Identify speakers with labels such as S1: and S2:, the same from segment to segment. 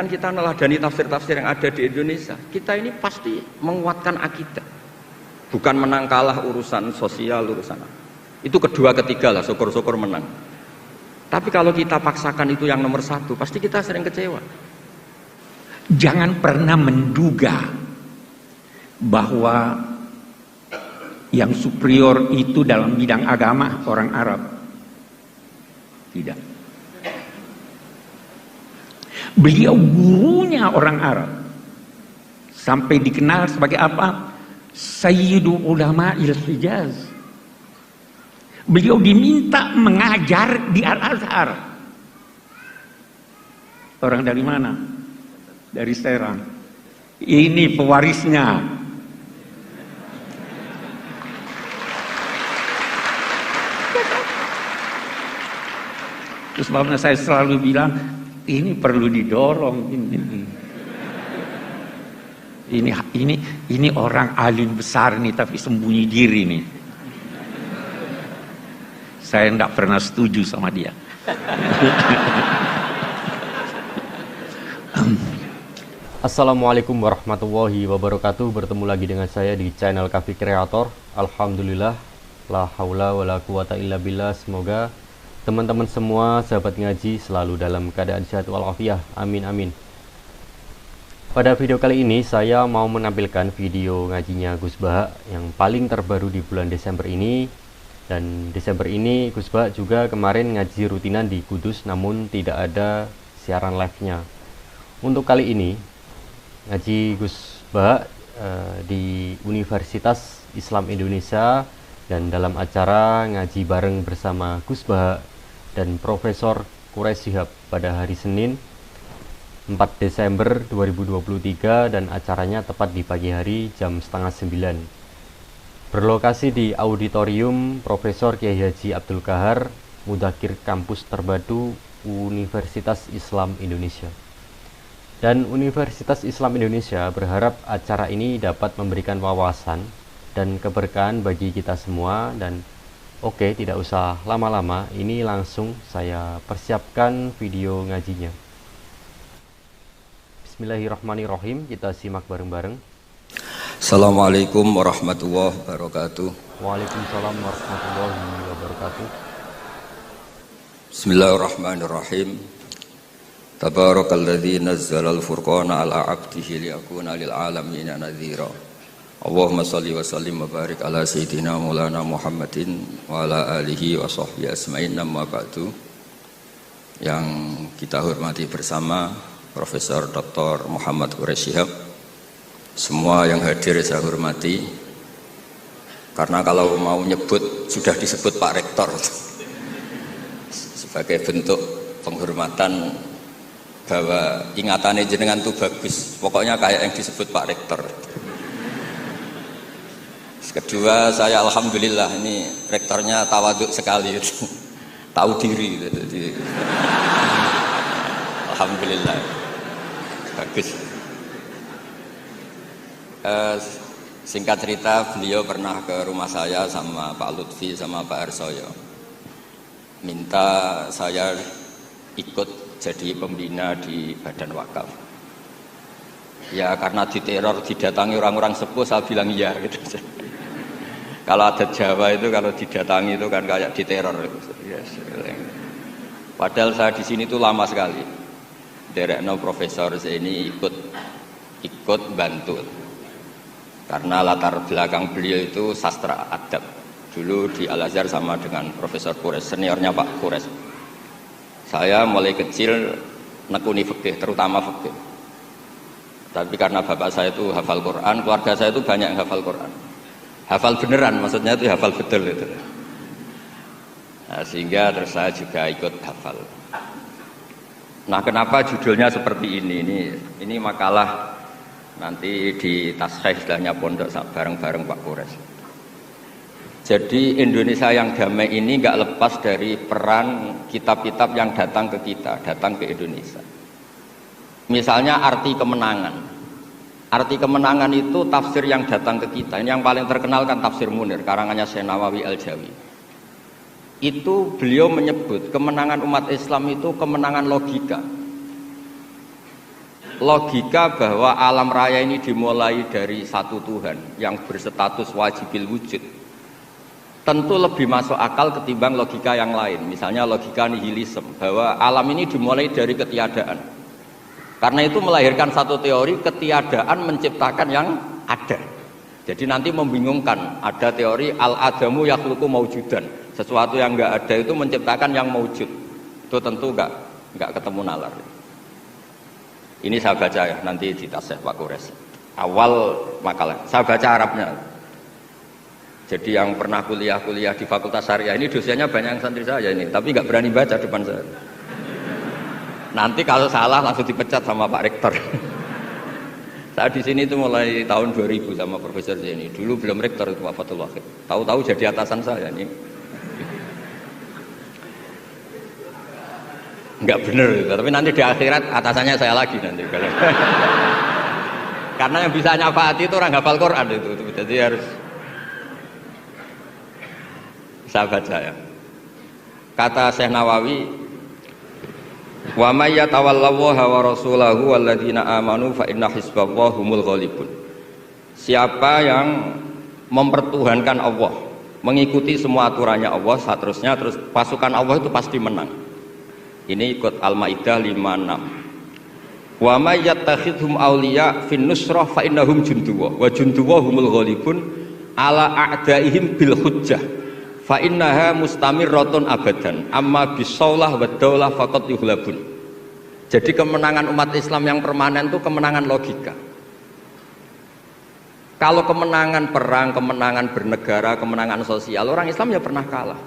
S1: Kita meneladani tafsir-tafsir yang ada di Indonesia, kita ini pasti menguatkan akidah, bukan menang kalah urusan sosial, urusan apa. Itu kedua ketiga lah, syukur-syukur menang. Tapi kalau kita paksakan itu yang nomor satu, pasti kita sering kecewa.
S2: Jangan pernah menduga bahwa yang superior itu dalam bidang agama orang Arab. Tidak. Beliau gurunya orang Arab, sampai dikenal sebagai apa? Sayyidu Ulama'il Hijaz. Beliau diminta mengajar di Al-Azhar. Orang dari mana? Dari Serang. Ini pewarisnya. Terus sebabnya saya selalu bilang, ini perlu didorong ini orang alim besar nih tapi sembunyi diri nih. Saya enggak pernah setuju sama dia.
S3: Assalamualaikum warahmatullahi wabarakatuh. Bertemu lagi dengan saya di channel Kafi Kreator. Alhamdulillah, la haula wala quwata illa billah. Semoga teman-teman semua sahabat ngaji selalu dalam keadaan sehat walafiat. Amin amin. Pada video kali ini saya mau menampilkan video ngajinya Gus Baha yang paling terbaru di bulan Desember ini. Dan Desember ini Gus Baha juga kemarin ngaji rutinan di Kudus, namun tidak ada siaran live-nya. Untuk kali ini ngaji Gus Baha di Universitas Islam Indonesia, dan dalam acara ngaji bareng bersama Gus Baha dan Profesor Quraish Shihab pada hari Senin 4 Desember 2023, dan acaranya tepat di pagi hari jam 8:30. Berlokasi di Auditorium Profesor Kiai Haji Abdul Qahar, Mudzakkir Kampus Terbatu Universitas Islam Indonesia. Dan Universitas Islam Indonesia berharap acara ini dapat memberikan wawasan dan keberkahan bagi kita semua. Dan oke, tidak usah lama-lama, ini langsung saya persiapkan video ngajinya. Bismillahirrahmanirrahim, kita simak bareng-bareng.
S1: Assalamualaikum warahmatullahi wabarakatuh.
S3: Waalaikumsalam warahmatullahi wabarakatuh.
S1: Bismillahirrahmanirrahim. Tabarakalladzi nazzalal furqana ala 'abdihi liyakuna lil 'alamina nadhira. Allahumma shalli wa sallim wa barik ala sayyidina Maulana Muhammadin wa ala alihi wa sahbihi asma'in. Amma ba'du. Yang kita hormati bersama Profesor Dr. Muhammad Quraish Shihab, semua yang hadir saya hormati, karena kalau mau nyebut sudah disebut Pak Rektor sebagai bentuk penghormatan bahwa ingatannya jenengan itu bagus, pokoknya kayak yang disebut Pak Rektor. Kedua, saya alhamdulillah ini rektornya tawaduk sekali, tahu diri, jadi alhamdulillah bagus. Singkat cerita, beliau pernah ke rumah saya sama Pak Lutfi sama Pak Arsoyo, minta saya ikut jadi pembina di Badan Wakaf. Ya karena diteror, didatangi orang-orang sepuh, saya bilang iya gitu. Kalau adat Jawa itu kalau didatangi itu kan kayak diteror. Yes. Padahal saya di sini tuh lama sekali. Derekno Profesor saya ini ikut bantu. Karena latar belakang beliau itu sastra adab. Dulu di Al-Azhar sama dengan Profesor Quraish, seniornya Pak Quraish. Saya mulai kecil nekuni fikih, terutama fikih. Tapi karena bapak saya itu hafal Quran, keluarga saya itu banyak yang hafal Quran. Hafal beneran, maksudnya itu hafal betul itu. Nah, sehingga terus saya juga ikut hafal. Nah, kenapa judulnya seperti ini? Ini makalah nanti di taskhih istilahnya pondok bareng-bareng Pak Quraish. Jadi Indonesia yang damai ini nggak lepas dari peran kitab-kitab yang datang ke kita, datang ke Indonesia. Misalnya arti kemenangan. Arti kemenangan itu tafsir yang datang ke kita. Ini yang paling terkenal kan tafsir Munir, karangannya Syekh Nawawi Al-Jawi. Itu beliau menyebut kemenangan umat Islam itu kemenangan logika. logika bahwa alam raya ini dimulai dari satu Tuhan yang berstatus wajibil wujud tentu lebih masuk akal ketimbang logika yang lain. Misalnya logika nihilisme, bahwa alam ini dimulai dari ketiadaan. Karena itu melahirkan satu teori ketiadaan menciptakan yang ada. Jadi nanti membingungkan, ada teori al-adamu yakhluqu maujudan, sesuatu yang enggak ada itu menciptakan yang maujud. Itu tentu enggak ketemu nalar. Ini saya baca ya, nanti di tasih Pak Kures. Awal makalah, saya baca Arabnya. Jadi yang pernah kuliah di Fakultas Syariah ini dosennya banyak yang santri saya ini, tapi nggak berani baca depan saya. Nanti kalau salah langsung dipecat sama Pak Rektor. Saya di sini itu mulai tahun 2000 sama Profesor Zeni. Dulu belum Rektor itu Pak Fatul Wahid. Tahu-tahu jadi atasan saya ini. Enggak bener gitu. Tapi nanti di akhirat atasannya saya lagi nanti. Karena yang bisa nyafaati itu orang hafal Quran itu. Jadi harus saya baca ya. Kata Syekh Nawawi, wa may yatawallallaha wa rasulahu walladzina amanu fa inna hizballahi humul ghalibun. Siapa yang mempertuhankan Allah, mengikuti semua aturannya Allah, seterusnya terus pasukan Allah itu pasti menang. Ini ikut Al-Maidah 56. Wa may yattakhidhum awliya fin nusrah fa innahum junduwa wa junduwa humul ghalibun ala a'daihim bil hujjah fa innaha mustamirratun abadan amma bisaulah wa daulah faqad yuhlabun. Jadi kemenangan umat Islam yang permanen itu kemenangan logika. Kalau kemenangan perang, kemenangan bernegara, kemenangan sosial, orang Islam ya pernah kalah.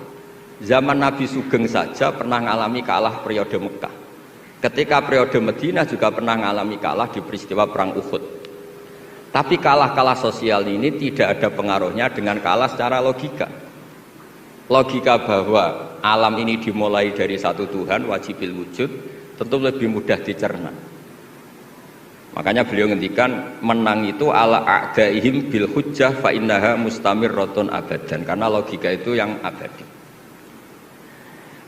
S1: Zaman Nabi Sugeng saja pernah mengalami kalah periode Mekah. Ketika periode Madinah juga pernah mengalami kalah di peristiwa perang Uhud. Tapi kalah-kalah sosial ini tidak ada pengaruhnya dengan kalah secara logika. Logika bahwa alam ini dimulai dari satu Tuhan wajibil wujud tentu lebih mudah dicerna. Makanya beliau ngendikan menang itu ala a'daihim bil hujjah fa innaha mustamirratun abadan, karena logika itu yang abadi.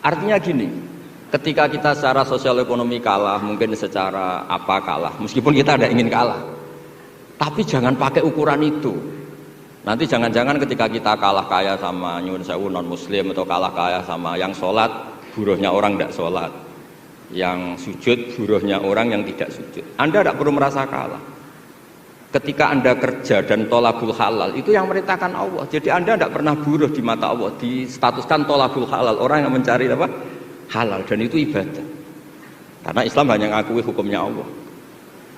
S1: Artinya gini, ketika kita secara sosial ekonomi kalah, mungkin secara apa kalah, meskipun kita ada ingin kalah, tapi jangan pakai ukuran itu. Nanti jangan-jangan ketika kita kalah kaya sama nyuwun sewu non muslim, atau kalah kaya sama yang sholat, buruhnya orang tidak sholat, yang sujud, buruhnya orang yang tidak sujud, Anda tidak perlu merasa kalah. Ketika Anda kerja dan tolabul halal, itu yang merintahkan Allah. Jadi Anda tidak pernah buruh di mata Allah, distatuskan tolabul halal, orang yang mencari apa? Halal, dan itu ibadah. Karena Islam hanya mengakui hukumnya Allah.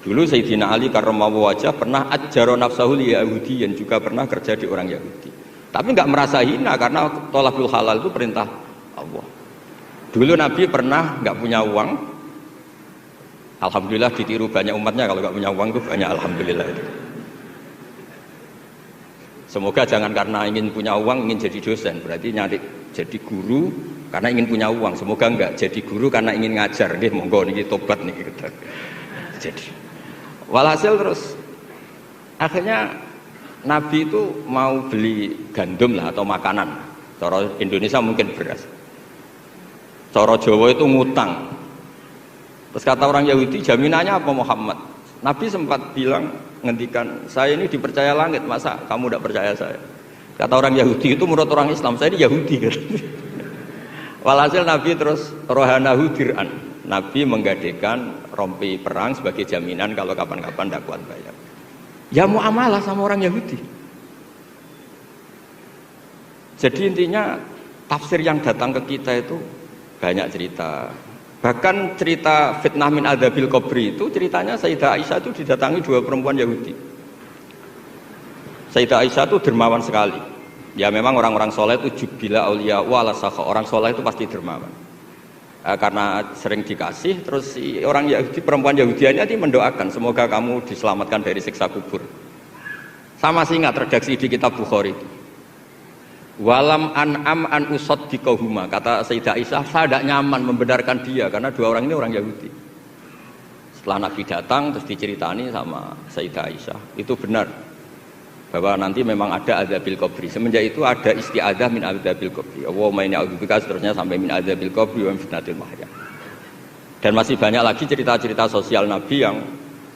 S1: Dulu Sayyidina Ali karramallahu wajhah pernah ajjaro nafsahu li Yahudiyin, juga pernah kerja di orang Yahudi. Tapi nggak merasa hina karena tolabul halal itu perintah Allah. Dulu Nabi pernah nggak punya uang. Alhamdulillah ditiru banyak umatnya, kalau nggak punya uang itu banyak, alhamdulillah itu. Semoga jangan karena ingin punya uang ingin jadi dosen, berarti nyari jadi guru karena ingin punya uang. Semoga enggak jadi guru karena ingin ngajar, nggih monggo niki tobat niki gitu. Jadi walhasil terus akhirnya Nabi itu mau beli gandum lah atau makanan. Cara Indonesia mungkin beras. Cara Jawa itu ngutang. Terus kata orang Yahudi, jaminannya apa Muhammad? Nabi sempat bilang, ngendikan, saya ini dipercaya langit, masa kamu tidak percaya saya? Kata orang Yahudi itu menurut orang Islam, saya ini Yahudi kan? Walhasil Nabi terus rohanahu dir'an. Nabi menggadekan rompi perang sebagai jaminan kalau kapan-kapan tidak kuat bayar. Ya muamalah sama orang Yahudi. Jadi intinya tafsir yang datang ke kita itu banyak cerita. Bahkan cerita fitnah min adzabil qabri itu ceritanya Sayyidah Aisyah itu didatangi dua perempuan Yahudi. Sayyidah Aisyah itu dermawan sekali. Ya memang orang-orang soleh itu jubila auliya wala sakha. Orang soleh itu pasti dermawan. Karena sering dikasih, terus si orang Yahudi, perempuan Yahudianya itu mendoakan semoga kamu diselamatkan dari siksa kubur. Sama sih ingat redaksi di kitab Bukhari itu. Walam an'am an usaddiqahuma, kata Sayyidah Aisyah, saya tidak nyaman membenarkan dia karena dua orang ini orang Yahudi. Setelah Nabi datang terus diceritani sama Sayyidah Aisyah, itu benar bahwa nanti memang ada adzabil qabri. Semenjak itu ada isti'adzah min adzabil qabri. Allahumma inni a'udzubika, seterusnya sampai min adzabil qabri wa min fitnatil mahya. Dan masih banyak lagi cerita-cerita sosial Nabi yang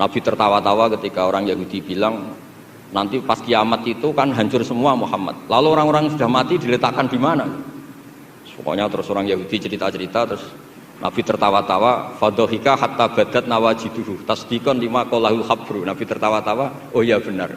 S1: Nabi tertawa-tawa ketika orang Yahudi bilang nanti pas kiamat itu kan hancur semua Muhammad. Lalu orang-orang yang sudah mati diletakkan di mana? Pokoknya terus orang Yahudi cerita-cerita terus Nabi tertawa-tawa, fadhika hatta badat nawajiduhu tasdiqan lima qalahul khabru. Nabi tertawa-tawa, oh ya benar.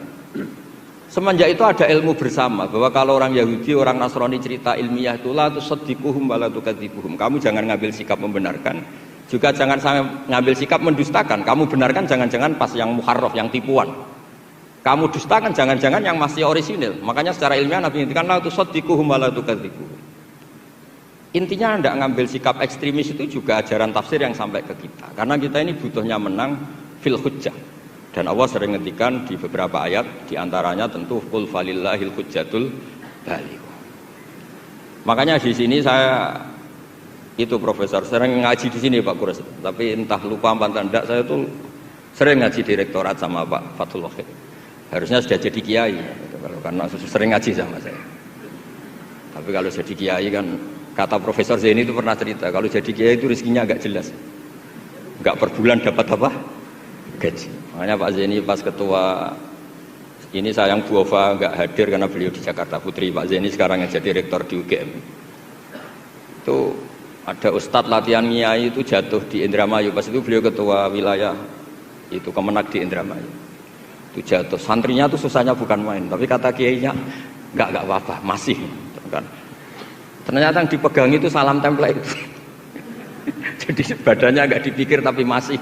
S1: Semenjak itu ada ilmu bersama bahwa kalau orang Yahudi, orang Nasrani cerita ilmiah itu la tusaddiquhum wa la tukadzibuhum. Kamu jangan ngambil sikap membenarkan, juga jangan sampai ngambil sikap mendustakan. Kamu benarkan jangan-jangan pas yang muharraf, yang tipuan. Kamu dustakan jangan-jangan yang masih orisinil. Makanya secara ilmiah Nabi ngendikan la tusaddiquhum wa la tukadzibuhum. Intinya tidak ngambil sikap ekstremis itu juga ajaran tafsir yang sampai ke kita. Karena kita ini butuhnya menang fil hujjah. Dan Allah sering ngendikan di beberapa ayat, diantaranya tentu qul falillahil hujjatul baligh. Makanya di sini saya itu profesor sering ngaji di sini Pak Kures. Tapi entah lupa apa tidak, saya tuh sering ngaji direktorat sama Pak Fathul Wahid. Harusnya sudah jadi kiai, karena sering ngaji sama saya. Tapi kalau jadi kiai kan kata Profesor Zaini itu pernah cerita, kalau jadi kiai itu rezekinya agak jelas, nggak per bulan dapat apa? Gaji. Makanya Pak Zaini pas ketua ini sayang Bu Ova nggak hadir karena beliau di Jakarta, putri Pak Zaini sekarang yang jadi rektor di UGM. Itu ada ustadz latihan kiai itu jatuh di Indramayu, pas itu beliau ketua wilayah itu Kemenak di Indramayu. Itu jatuh, santrinya tuh susahnya bukan main, tapi kata kiainya nggak apa-apa, masih kan. Ternyata yang dipegang itu salam template itu. Jadi badannya agak dipikir tapi masih.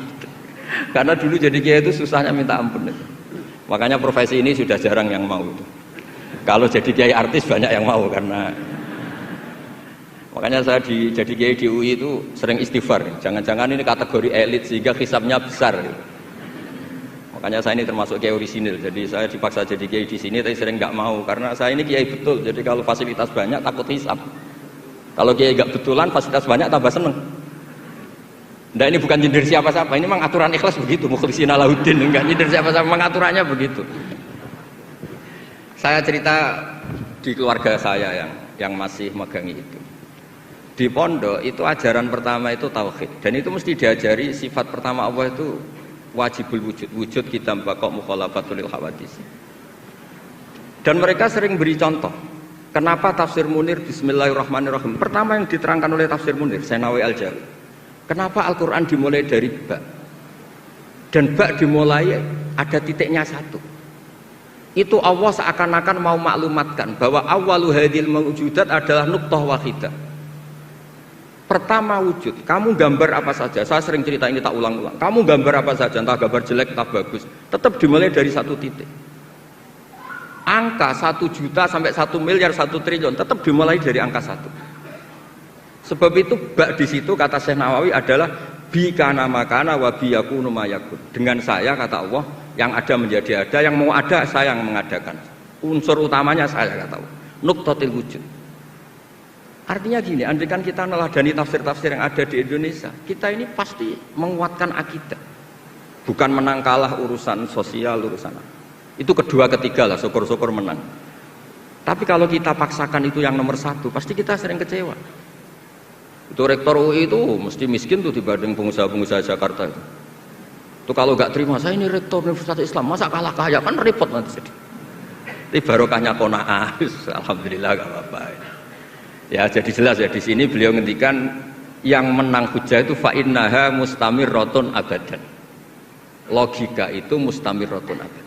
S1: Karena dulu jadi kiai itu susahnya minta ampun. Makanya profesi ini sudah jarang yang mau itu. Kalau jadi kiai artis banyak yang mau karena makanya saya jadi kiai di UI itu sering istighfar. Jangan-jangan ini kategori elit sehingga hisabnya besar. Makanya saya ini termasuk kiai orisinil. Jadi saya dipaksa jadi kiai di sini tapi sering nggak mau karena saya ini kiai betul. Jadi kalau fasilitas banyak takut hisab. Kalau kiai gak betulan fasilitas banyak tambah seneng. Nah ini bukan nyindir siapa-siapa, ini memang aturan ikhlas begitu. Mukhlisina lahuddin, enggak nyindir siapa-siapa, memang aturannya begitu. Saya cerita di keluarga saya yang masih megang itu. Di pondok itu ajaran pertama itu tauhid, dan itu mesti diajari sifat pertama Allah itu wajibul wujud. Wujud kita mbakok mukhalafatul lil hawadis. Dan mereka sering beri contoh. Kenapa tafsir Munir bismillahirrahmanirrahim? Pertama yang diterangkan oleh tafsir Munir, Senawi Al-Jawi. Kenapa Al-Quran dimulai dari ba? Dan ba dimulai ada titiknya satu. Itu Allah seakan-akan mau maklumatkan bahwa awalu hadil mawujudat adalah nuqtah wahidah. Pertama wujud, kamu gambar apa saja. Saya sering cerita ini tak ulang-ulang. Kamu gambar apa saja, entah gambar jelek, entah bagus, tetap dimulai dari satu titik. Angka 1 juta sampai 1 miliar 1 triliun tetap dimulai dari angka 1. Sebab itu bak di situ kata Syekh Nawawi adalah bi kana makana wa bi yakunu mayakun. Dengan saya kata Allah yang ada menjadi ada, yang mau ada saya yang mengadakan. Unsur utamanya saya kata Allah. Nuqtatil wujud. Artinya gini, andaikan kita neladani tafsir-tafsir yang ada di Indonesia, kita ini pasti menguatkan akidah. Bukan menang kalah urusan sosial, urusan apa. Itu kedua ketiga lah, syukur-syukur menang. Tapi kalau kita paksakan itu yang nomor satu, pasti kita sering kecewa. Itu rektor UI itu mesti miskin tuh dibanding pengusaha-pengusaha Jakarta itu. Itu kalau nggak terima, saya ini rektor Universitas Islam, masa kalah kaya, kan repot nanti. Tapi barokahnya qanaah, alhamdulillah gak apa-apa. Ya jadi jelas ya di sini beliau ngendikan yang menang hujah itu fa innaha mustamirratun abadan. Logika itu mustamirratun abadan.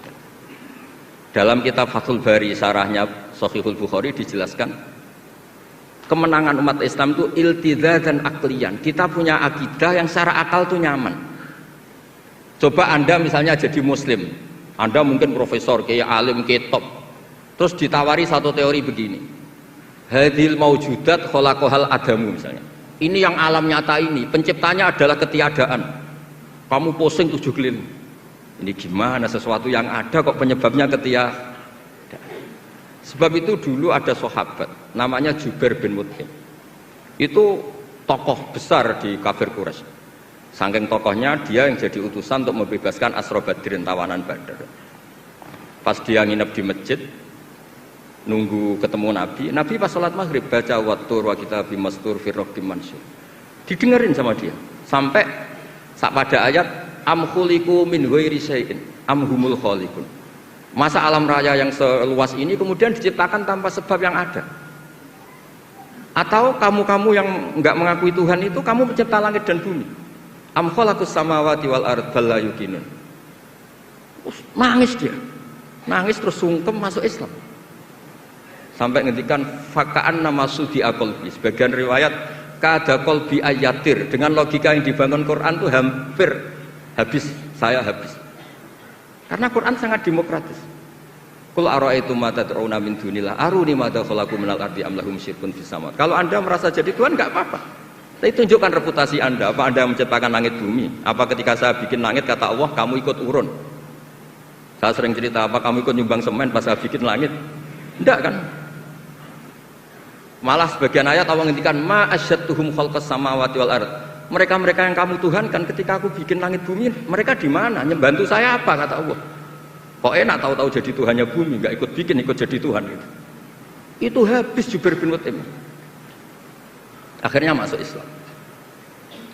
S1: Dalam kitab Fathul Bari sarahnya Shahihul Bukhari dijelaskan kemenangan umat Islam itu iltidza dan aklian. Kita punya akidah yang secara akal itu nyaman. Coba Anda misalnya jadi muslim, Anda mungkin profesor, kayak alim, kayak top, terus ditawari satu teori begini, hadil maujudat khalaqahal adamu misalnya, ini yang alam nyata ini penciptanya adalah ketiadaan, kamu pusing 7 keliling. Ini gimana sesuatu yang ada kok penyebabnya ketiadaan? Sebab itu dulu ada sahabat namanya Jubair bin Mut'im. Itu tokoh besar di kafir Quraisy. Saking tokohnya dia yang jadi utusan untuk membebaskan Asra Badrin, tawanan Badar. Pas dia nginep di masjid nunggu ketemu Nabi, Nabi pas sholat maghrib baca wattur wa kitabim mastur fi raqqim mansur. Didengerin sama dia sampai pada ayat Am khuliqu min ghairi syai'in am humul khaliqun. Masa alam raya yang seluas ini kemudian diciptakan tanpa sebab yang ada? Atau kamu-kamu yang enggak mengakui Tuhan itu kamu pencipta langit dan bumi? Am khalaqus samawati wal ard bal la yuqinun. Nangis dia. Nangis terus sungkem masuk Islam. Sampai ngendikan fakaan nama sudi qalbi. Sebagian riwayat kada qalbi ayatir, dengan logika yang dibangun Quran itu hampir habis, saya habis. Karena Quran sangat demokratis. Qul ara'aytum ma tad'una min dunillah aruni madza khalaqu minal ardi am lahum syirkun fis samawat. Kalau Anda merasa jadi Tuhan enggak apa-apa. Tapi tunjukkan reputasi Anda. Apa Anda menciptakan langit bumi? Apa ketika saya bikin langit kata Allah kamu ikut urun? Saya sering cerita apa kamu ikut nyumbang semen pas saya bikin langit? Enggak kan? Malah sebagian ayat Allah ngendikan ma asyadtuhum khalqas samawati wal ard. Mereka-mereka yang kamu tuhankan ketika aku bikin langit bumi, mereka di mana? Membantu saya apa kata Allah? Kok enak tahu-tahu jadi Tuhannya bumi, enggak ikut bikin, ikut jadi Tuhan gitu. Itu habis Jubair bin Mut'im. Akhirnya masuk Islam.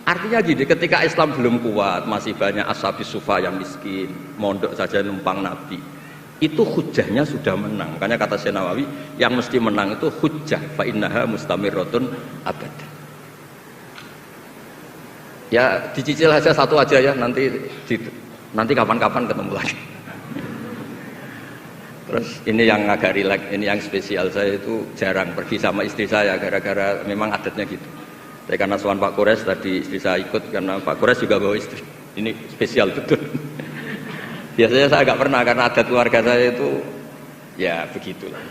S1: Artinya gini, ketika Islam belum kuat, masih banyak ashabis sufa yang miskin, mondok saja numpang Nabi. Itu hujahnya sudah menang. Makanya kata Syekh Nawawi, yang mesti menang itu hujah fa innaha mustamirratun abadan. Ya dicicil aja satu aja ya, nanti kapan-kapan ketemu lagi. Terus ini yang agak rileks, ini yang spesial, saya itu jarang pergi sama istri saya gara-gara memang adatnya gitu. Tapi karena soal Pak Kures tadi istri saya ikut karena Pak Kures juga bawa istri. Ini spesial betul. Biasanya saya agak pernah karena adat keluarga saya itu ya begitulah.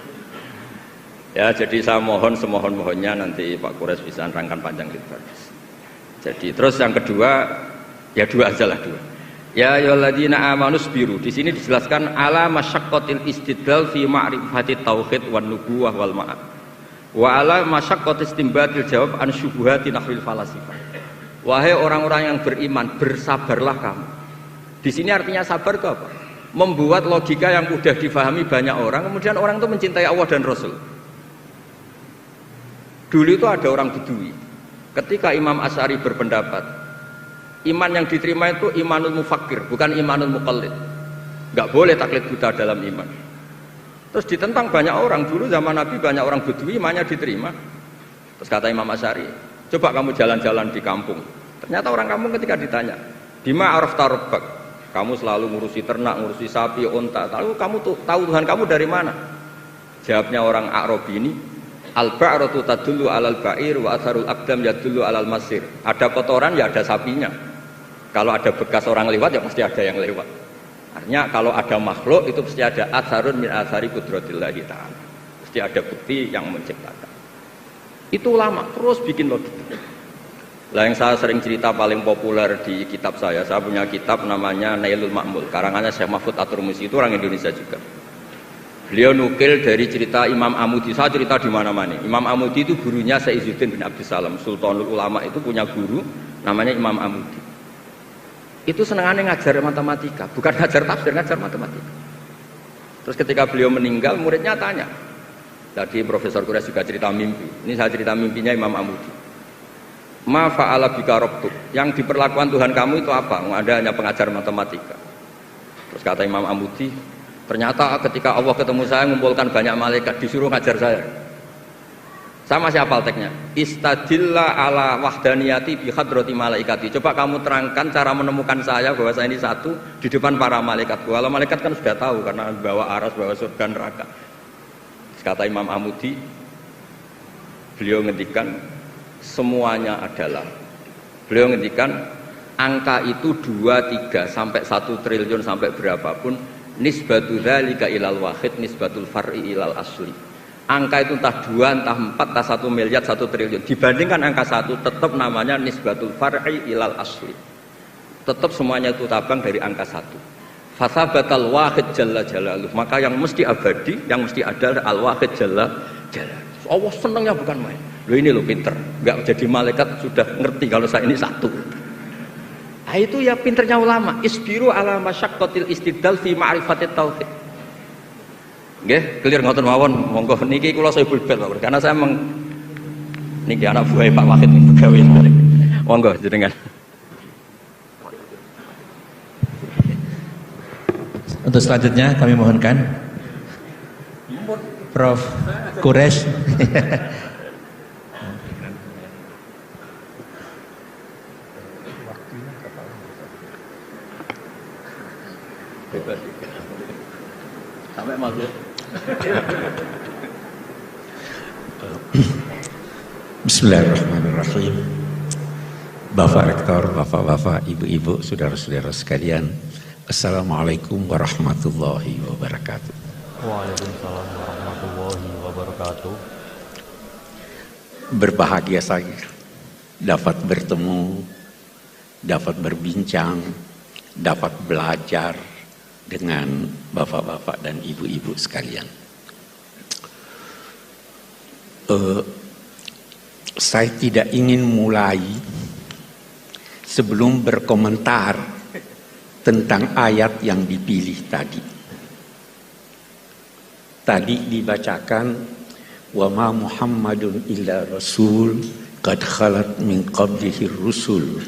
S1: Ya jadi saya mohon semohon-mohonnya nanti Pak Kures bisa nerangkan panjang lebar. Jadi terus yang kedua ya dua aja lah dua. Ya ayyuhalladzina amanu sabiru. Di sini dijelaskan ala masyaqqatil istidlal fi ma'rifati tauhid wan nubuwah wal ma'ad. Wa ala masyaqqatis istinbatil jawab an syubuhati nahwil falasifah. Wahai orang-orang yang beriman, bersabarlah kamu. Di sini artinya sabar itu apa? Membuat logika yang mudah difahami banyak orang, kemudian orang itu mencintai Allah dan Rasul. Dulu itu ada orang Bedui. Ketika Imam Asy'ari berpendapat, iman yang diterima itu imanul mufakkir, bukan imanul muqallid. Enggak boleh taklid buta dalam iman. Terus ditentang banyak orang. Dulu zaman Nabi banyak orang Bedui imannya diterima. Terus kata Imam Asy'ari, coba kamu jalan-jalan di kampung. Ternyata orang kampung ketika ditanya, bima arafta rabbak? Kamu selalu ngurusi ternak, ngurusi sapi, unta. Lalu kamu tahu Tuhan kamu dari mana? Jawabnya orang A'rabi ini, al-ba'ratu tadullu alal ba'ir wa atharul aqdam yadullu alal masir. Ada kotoran ya ada sapinya. Kalau ada bekas orang lewat ya pasti ada yang lewat. Artinya kalau ada makhluk itu pasti ada atharun min athari qudratillahi ta'ala. Pasti ada bukti yang menciptakan. Itu ulama terus bikin logika. Lah yang saya sering cerita paling populer di kitab saya punya kitab namanya Nailul Ma'mul, karangannya Syekh Mahfud At-Turmusi, itu orang Indonesia juga. Beliau nukil dari cerita Imam Amudi. Saya cerita di mana-mana. Imam Amudi itu gurunya Syekh Izzuddin bin Abdussalam, Sultanul Ulama, itu punya guru namanya Imam Amudi. Itu senangannya ngajar matematika, bukan ngajar tafsir, ngajar matematika. Terus ketika beliau meninggal, muridnya tanya. Tadi Profesor Kures juga cerita mimpi. Ini saya cerita mimpinya Imam Amudi. Ma fa'ala bika rabbuk, yang diperlakukan Tuhan kamu itu apa? Ada hanya pengajar matematika. Terus kata Imam Amudi, ternyata ketika Allah ketemu saya mengumpulkan banyak malaikat disuruh ngajar saya. Sama siapa teknya? Istadilla ala wahdaniyati bi hadrati malaikati. Coba kamu terangkan cara menemukan saya bahwa saya ini satu di depan para malaikat. Kalau malaikat kan sudah tahu karena bawa aras, bawa surga neraka. Terus kata Imam Amudi, beliau ngendikan semuanya adalah, beliau ngendikan angka itu 2, 3 sampai 1 triliun sampai berapapun, nisbatu dzalika ilal wahid nisbatul far'i ilal asli. Angka itu entah 2, entah 4, entah 1 miliar, 1 triliun dibandingkan angka 1 tetap namanya nisbatul far'i ilal asli. Tetap semuanya itu tabang dari angka 1. Fasabatal wahid jalla jalaluh, maka yang mesti abadi, yang mesti ada al wahid jalla jalaluh. Allah senangnya bukan main. Loh ini loh pinter, nggak jadi malaikat sudah ngerti kalau saya ini satu. Nah itu ya pinternya ulama. Isbiru ala masyaqqatil istidlal fi ma'rifatit tauhid. Nggih, clear ngoten mawon. Monggo niki kula saya bulbet Pak, karena saya niki anak buah Pak Wahid pegawai. Monggo jenengan.
S4: Untuk selanjutnya kami mohonkan Prof. Quresh.
S1: Sampai maghrib.
S5: Bismillahirrahmanirrahim. Bapak Rektor, bapak-bapak, ibu-ibu, saudara-saudara sekalian, Assalamualaikum warahmatullahi wabarakatuh.
S3: Waalaikumsalam warahmatullahi wabarakatuh.
S5: Berbahagia saya dapat bertemu, dapat berbincang, dapat belajar dengan bapak-bapak dan ibu-ibu sekalian. Saya tidak ingin mulai sebelum berkomentar tentang ayat yang dipilih tadi. Tadi dibacakan wa ma Muhammadun illa rasul qad khalat min qablihi rusul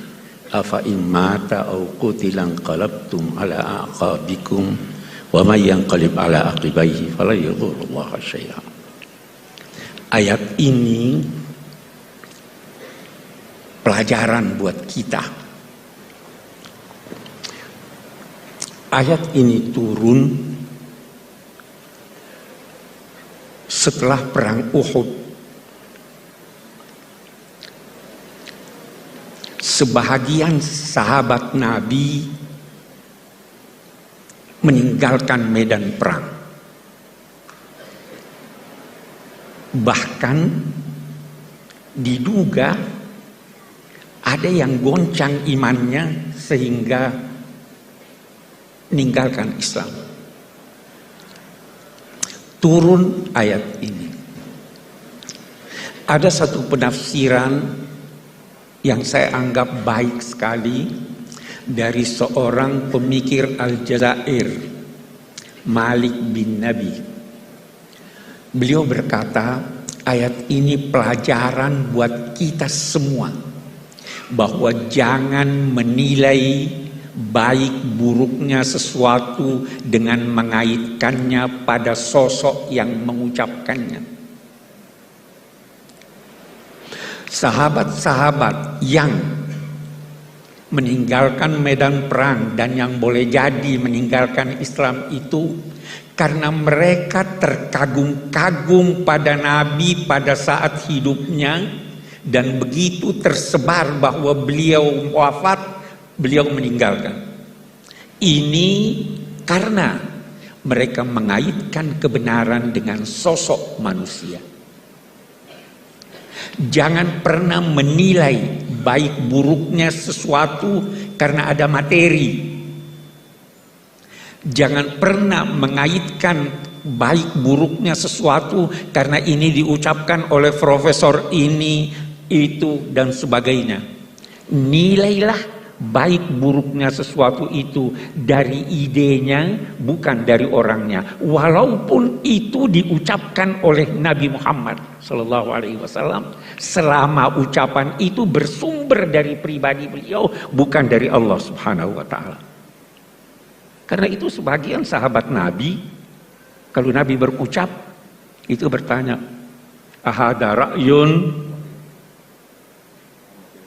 S5: afa in mata aw qutila qalabtum ala aqabikum wa may yanqalib ala aqibaihi fala yadhurrullaha syai'a. Ayat ini pelajaran buat kita. Ayat ini turun setelah perang Uhud. Sebahagian sahabat Nabi meninggalkan medan perang. Bahkan diduga ada yang goncang imannya sehingga meninggalkan Islam. Turun ayat ini. Ada satu penafsiran yang saya anggap baik sekali dari seorang pemikir Aljazair, Malik bin Nabi. Beliau berkata, ayat ini pelajaran buat kita semua bahwa jangan menilai baik buruknya sesuatu dengan mengaitkannya pada sosok yang mengucapkannya. Sahabat-sahabat yang meninggalkan medan perang dan yang boleh jadi meninggalkan Islam itu karena mereka terkagum-kagum pada Nabi pada saat hidupnya, dan begitu tersebar bahwa beliau wafat, beliau meninggalkan. Ini karena mereka mengaitkan kebenaran dengan sosok manusia. Jangan pernah menilai baik buruknya sesuatu karena ada materi. Jangan pernah mengaitkan baik buruknya sesuatu karena ini diucapkan oleh profesor ini, itu, dan sebagainya. Nilailah baik buruknya sesuatu itu dari idenya, bukan dari orangnya. Walaupun itu diucapkan oleh Nabi Muhammad SAW, selama ucapan itu bersumber dari pribadi beliau, bukan dari Allah Subhanahu wa Ta'ala. Karena itu sebagian sahabat Nabi, kalau Nabi berucap, itu bertanya, ahada ra'yun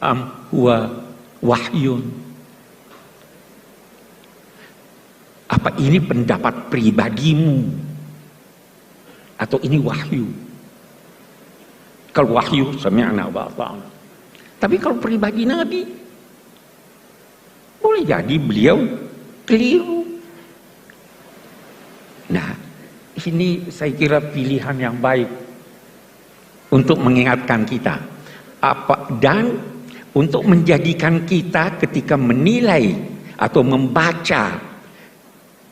S5: am huwa wahyun. Apa ini pendapat pribadimu atau ini wahyu? Kalau wahyu sami'na wa ata'na. Tapi kalau pribadi Nabi, boleh jadi beliau keliru. Nah, ini saya kira pilihan yang baik untuk mengingatkan kita. Dan untuk menjadikan kita ketika menilai atau membaca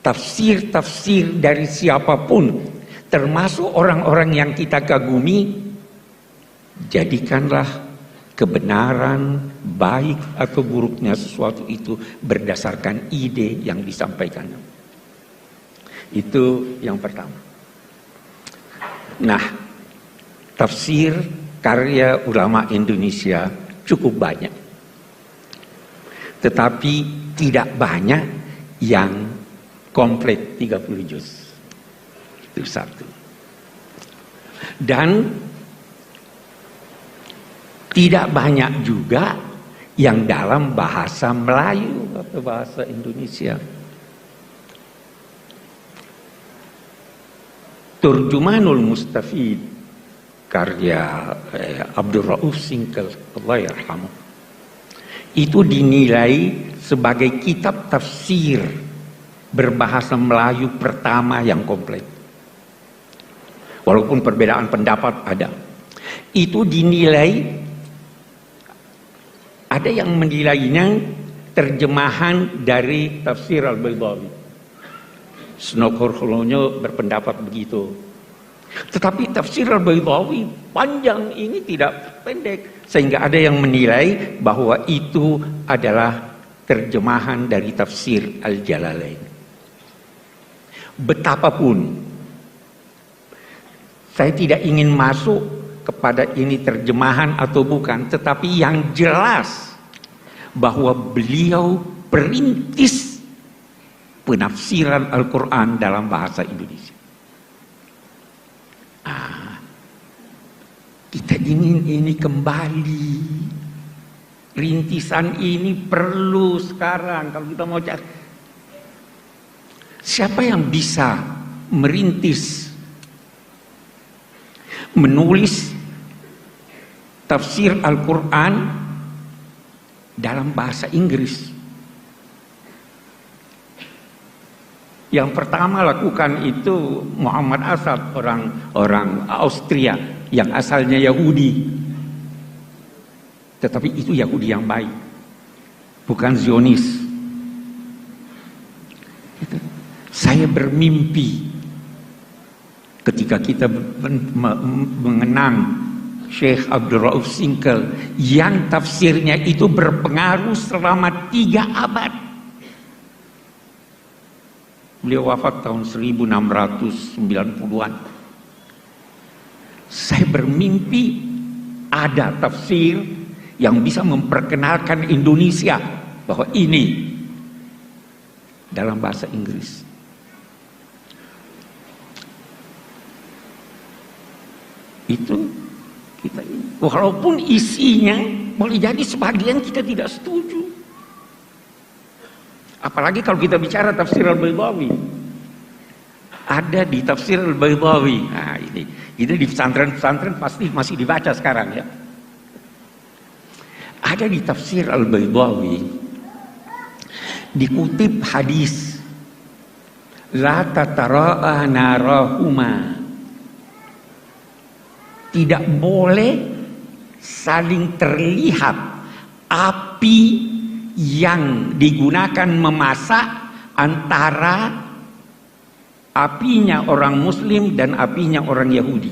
S5: tafsir-tafsir dari siapapun, termasuk orang-orang yang kita kagumi, jadikanlah kebenaran baik atau buruknya sesuatu itu berdasarkan ide yang disampaikannya. Itu yang pertama. Nah, tafsir karya ulama Indonesia cukup banyak, tetapi tidak banyak yang komplit 30 juz. Itu satu. Dan tidak banyak juga yang dalam bahasa Melayu atau bahasa Indonesia. Turjumanul Mustafid karya Abdul Rauf Singkel, Allah yarhamu, itu dinilai sebagai kitab tafsir berbahasa Melayu pertama yang komplit. Walaupun perbedaan pendapat ada. Itu dinilai, ada yang menilainya terjemahan dari tafsir Al-Baydawi. Snokor-Holonyo berpendapat begitu. Tetapi tafsir Al-Baydawi panjang ini tidak pendek. Sehingga ada yang menilai bahwa itu adalah terjemahan dari tafsir Al-Jalalain. Betapapun, saya tidak ingin masuk kepada ini terjemahan atau bukan, tetapi yang jelas bahwa beliau perintis penafsiran Al-Quran dalam bahasa Indonesia. Kita ingin ini kembali. Rintisan ini perlu sekarang. Kalau kita mau cari, siapa yang bisa merintis, menulis tafsir Al-Quran dalam bahasa Inggris? Yang pertama lakukan itu Muhammad Asad, orang Austria yang asalnya Yahudi. Tetapi itu Yahudi yang baik, bukan Zionis. Saya bermimpi ketika kita mengenang Syekh Abdul Rauf Singkel yang tafsirnya itu berpengaruh selama 3 abad. Beliau wafat tahun 1690-an. Saya bermimpi ada tafsir yang bisa memperkenalkan Indonesia bahwa ini dalam bahasa Inggris. Itu kita, walaupun isinya boleh jadi sebagian kita tidak setuju. Apalagi kalau kita bicara tafsir Al-Baydawi. Ada di tafsir Al-Baydawi. Nah ini di pesantren-pesantren pasti masih dibaca sekarang ya. Ada di tafsir Al-Baydawi dikutip hadis la tatara'a narahuma, tidak boleh saling terlihat api yang digunakan memasak antara apinya orang Muslim dan apinya orang Yahudi.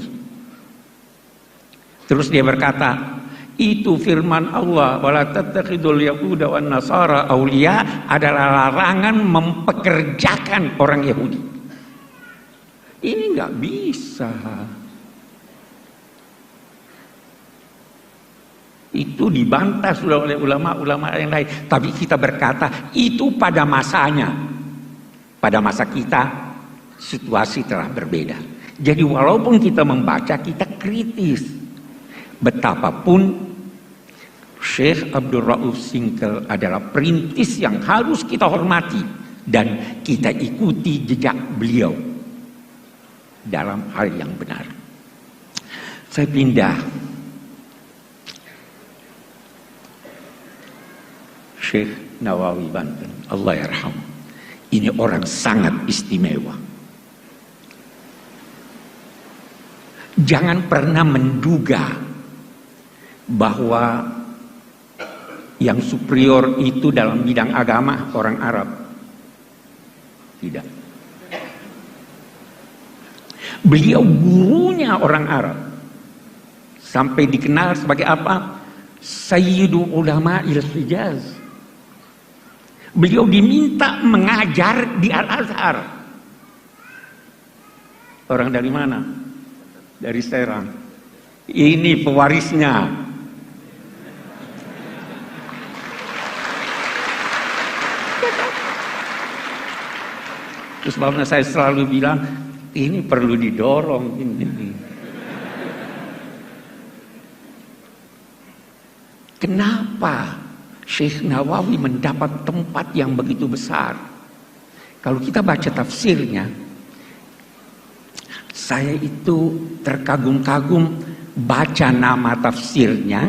S5: Terus dia berkata, itu firman Allah, wala tattakhidul yahuda wan nasara auliya, adalah larangan mempekerjakan orang Yahudi. Ini nggak bisa. Itu dibantah sudah oleh ulama-ulama yang lain. Tapi kita berkata itu pada masanya. Pada masa kita situasi telah berbeda. Jadi walaupun kita membaca, kita kritis. Betapapun Syekh Abdul Rauf Singkel adalah perintis yang harus kita hormati dan kita ikuti jejak beliau dalam hal yang benar. Saya pindah. Syekh Nawawi Banten, Allah yarham. Ini orang sangat istimewa. Jangan pernah menduga bahwa yang superior itu dalam bidang agama orang Arab. Tidak. Beliau gurunya orang Arab. Sampai dikenal sebagai apa? Sayyidu ulama il-Hijaz. Beliau diminta mengajar di Al-Azhar. Orang dari mana? Dari Serang. Ini pewarisnya.
S2: Terus sebabnya saya selalu bilang ini perlu didorong ini. Kenapa Syekh Nawawi mendapat tempat yang begitu besar? Kalau kita baca tafsirnya, saya itu terkagum-kagum baca nama tafsirnya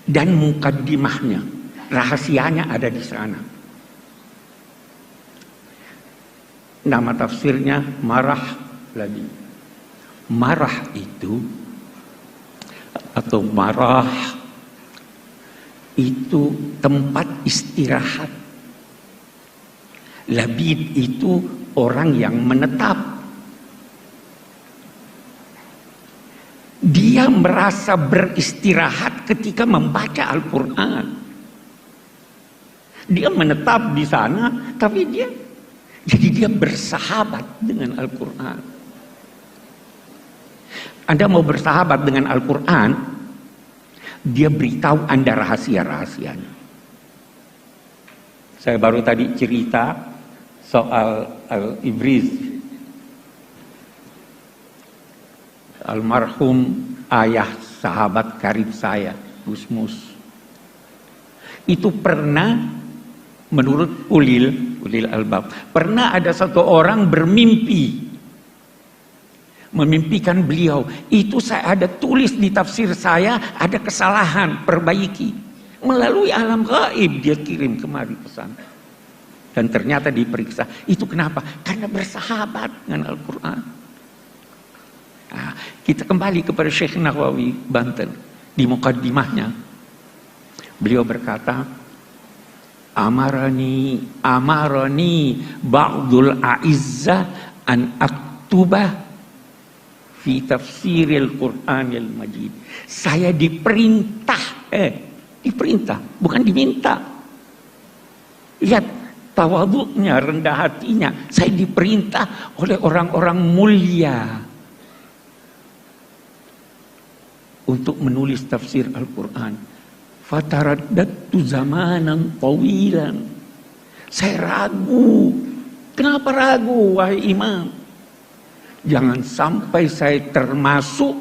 S2: dan mukaddimahnya. Rahasianya ada di sana. Nama tafsirnya Marah lagi. Marah itu atau marah itu tempat istirahat. Labid itu orang yang menetap. Dia merasa beristirahat ketika membaca Al-Quran. Dia menetap di sana, tapi dia bersahabat dengan Al-Quran. Anda mau bersahabat dengan Al-Quran, dia beritahu Anda rahasia-rahasianya. Saya baru tadi cerita soal Al-Ibriz. Almarhum ayah sahabat karib saya, Gusmus. Itu pernah, menurut ulil albab, pernah ada satu orang memimpikan beliau. Itu saya ada tulis di tafsir saya, ada kesalahan, perbaiki. Melalui alam gaib dia kirim kemari pesan. Dan ternyata diperiksa. Itu kenapa? Karena bersahabat dengan Al-Quran. Nah, kita kembali kepada Syekh Nawawi Banten. Di mukaddimahnya beliau berkata, Amarani ba'dul a'izzah an aktubah fi tafsiril Qur'anil Majid. Saya diperintah, bukan diminta. Lihat tawadhu'nya, rendah hatinya. Saya diperintah oleh orang-orang mulia untuk menulis tafsir Al-Quran. Fataraddadtu zamanan tawilan. Saya ragu. Kenapa ragu, wahai imam? Jangan sampai saya termasuk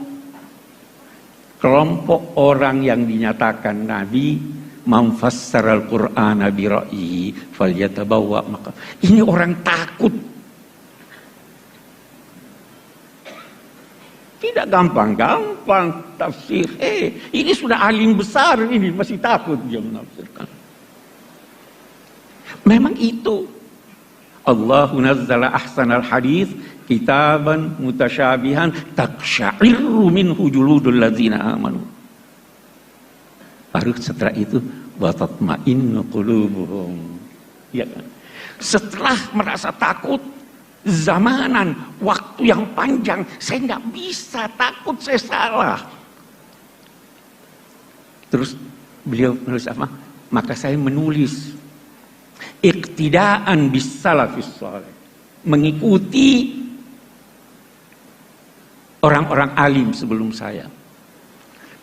S2: kelompok orang yang dinyatakan Nabi memfassar Al-Qur'ana bi ra'yihi falyatabawwa maka. Ini orang takut. Tidak gampang-gampang tafsir. Ini sudah alim besar ini masih takut dia menafsirkan. Memang itu. Allahu nazzala ahsanal hadis kitaban mutasyabihan taqsya'irru minhu juludul ladzina amanu. Baru setelah itu wa tatma'innu qulubuhum. Ya kan? Setelah merasa takut, zamanan, waktu yang panjang, saya nggak bisa, takut saya salah. Terus beliau menulis apa? Maka saya menulis iqtidaan bis salafis salih, mengikuti orang-orang alim sebelum saya.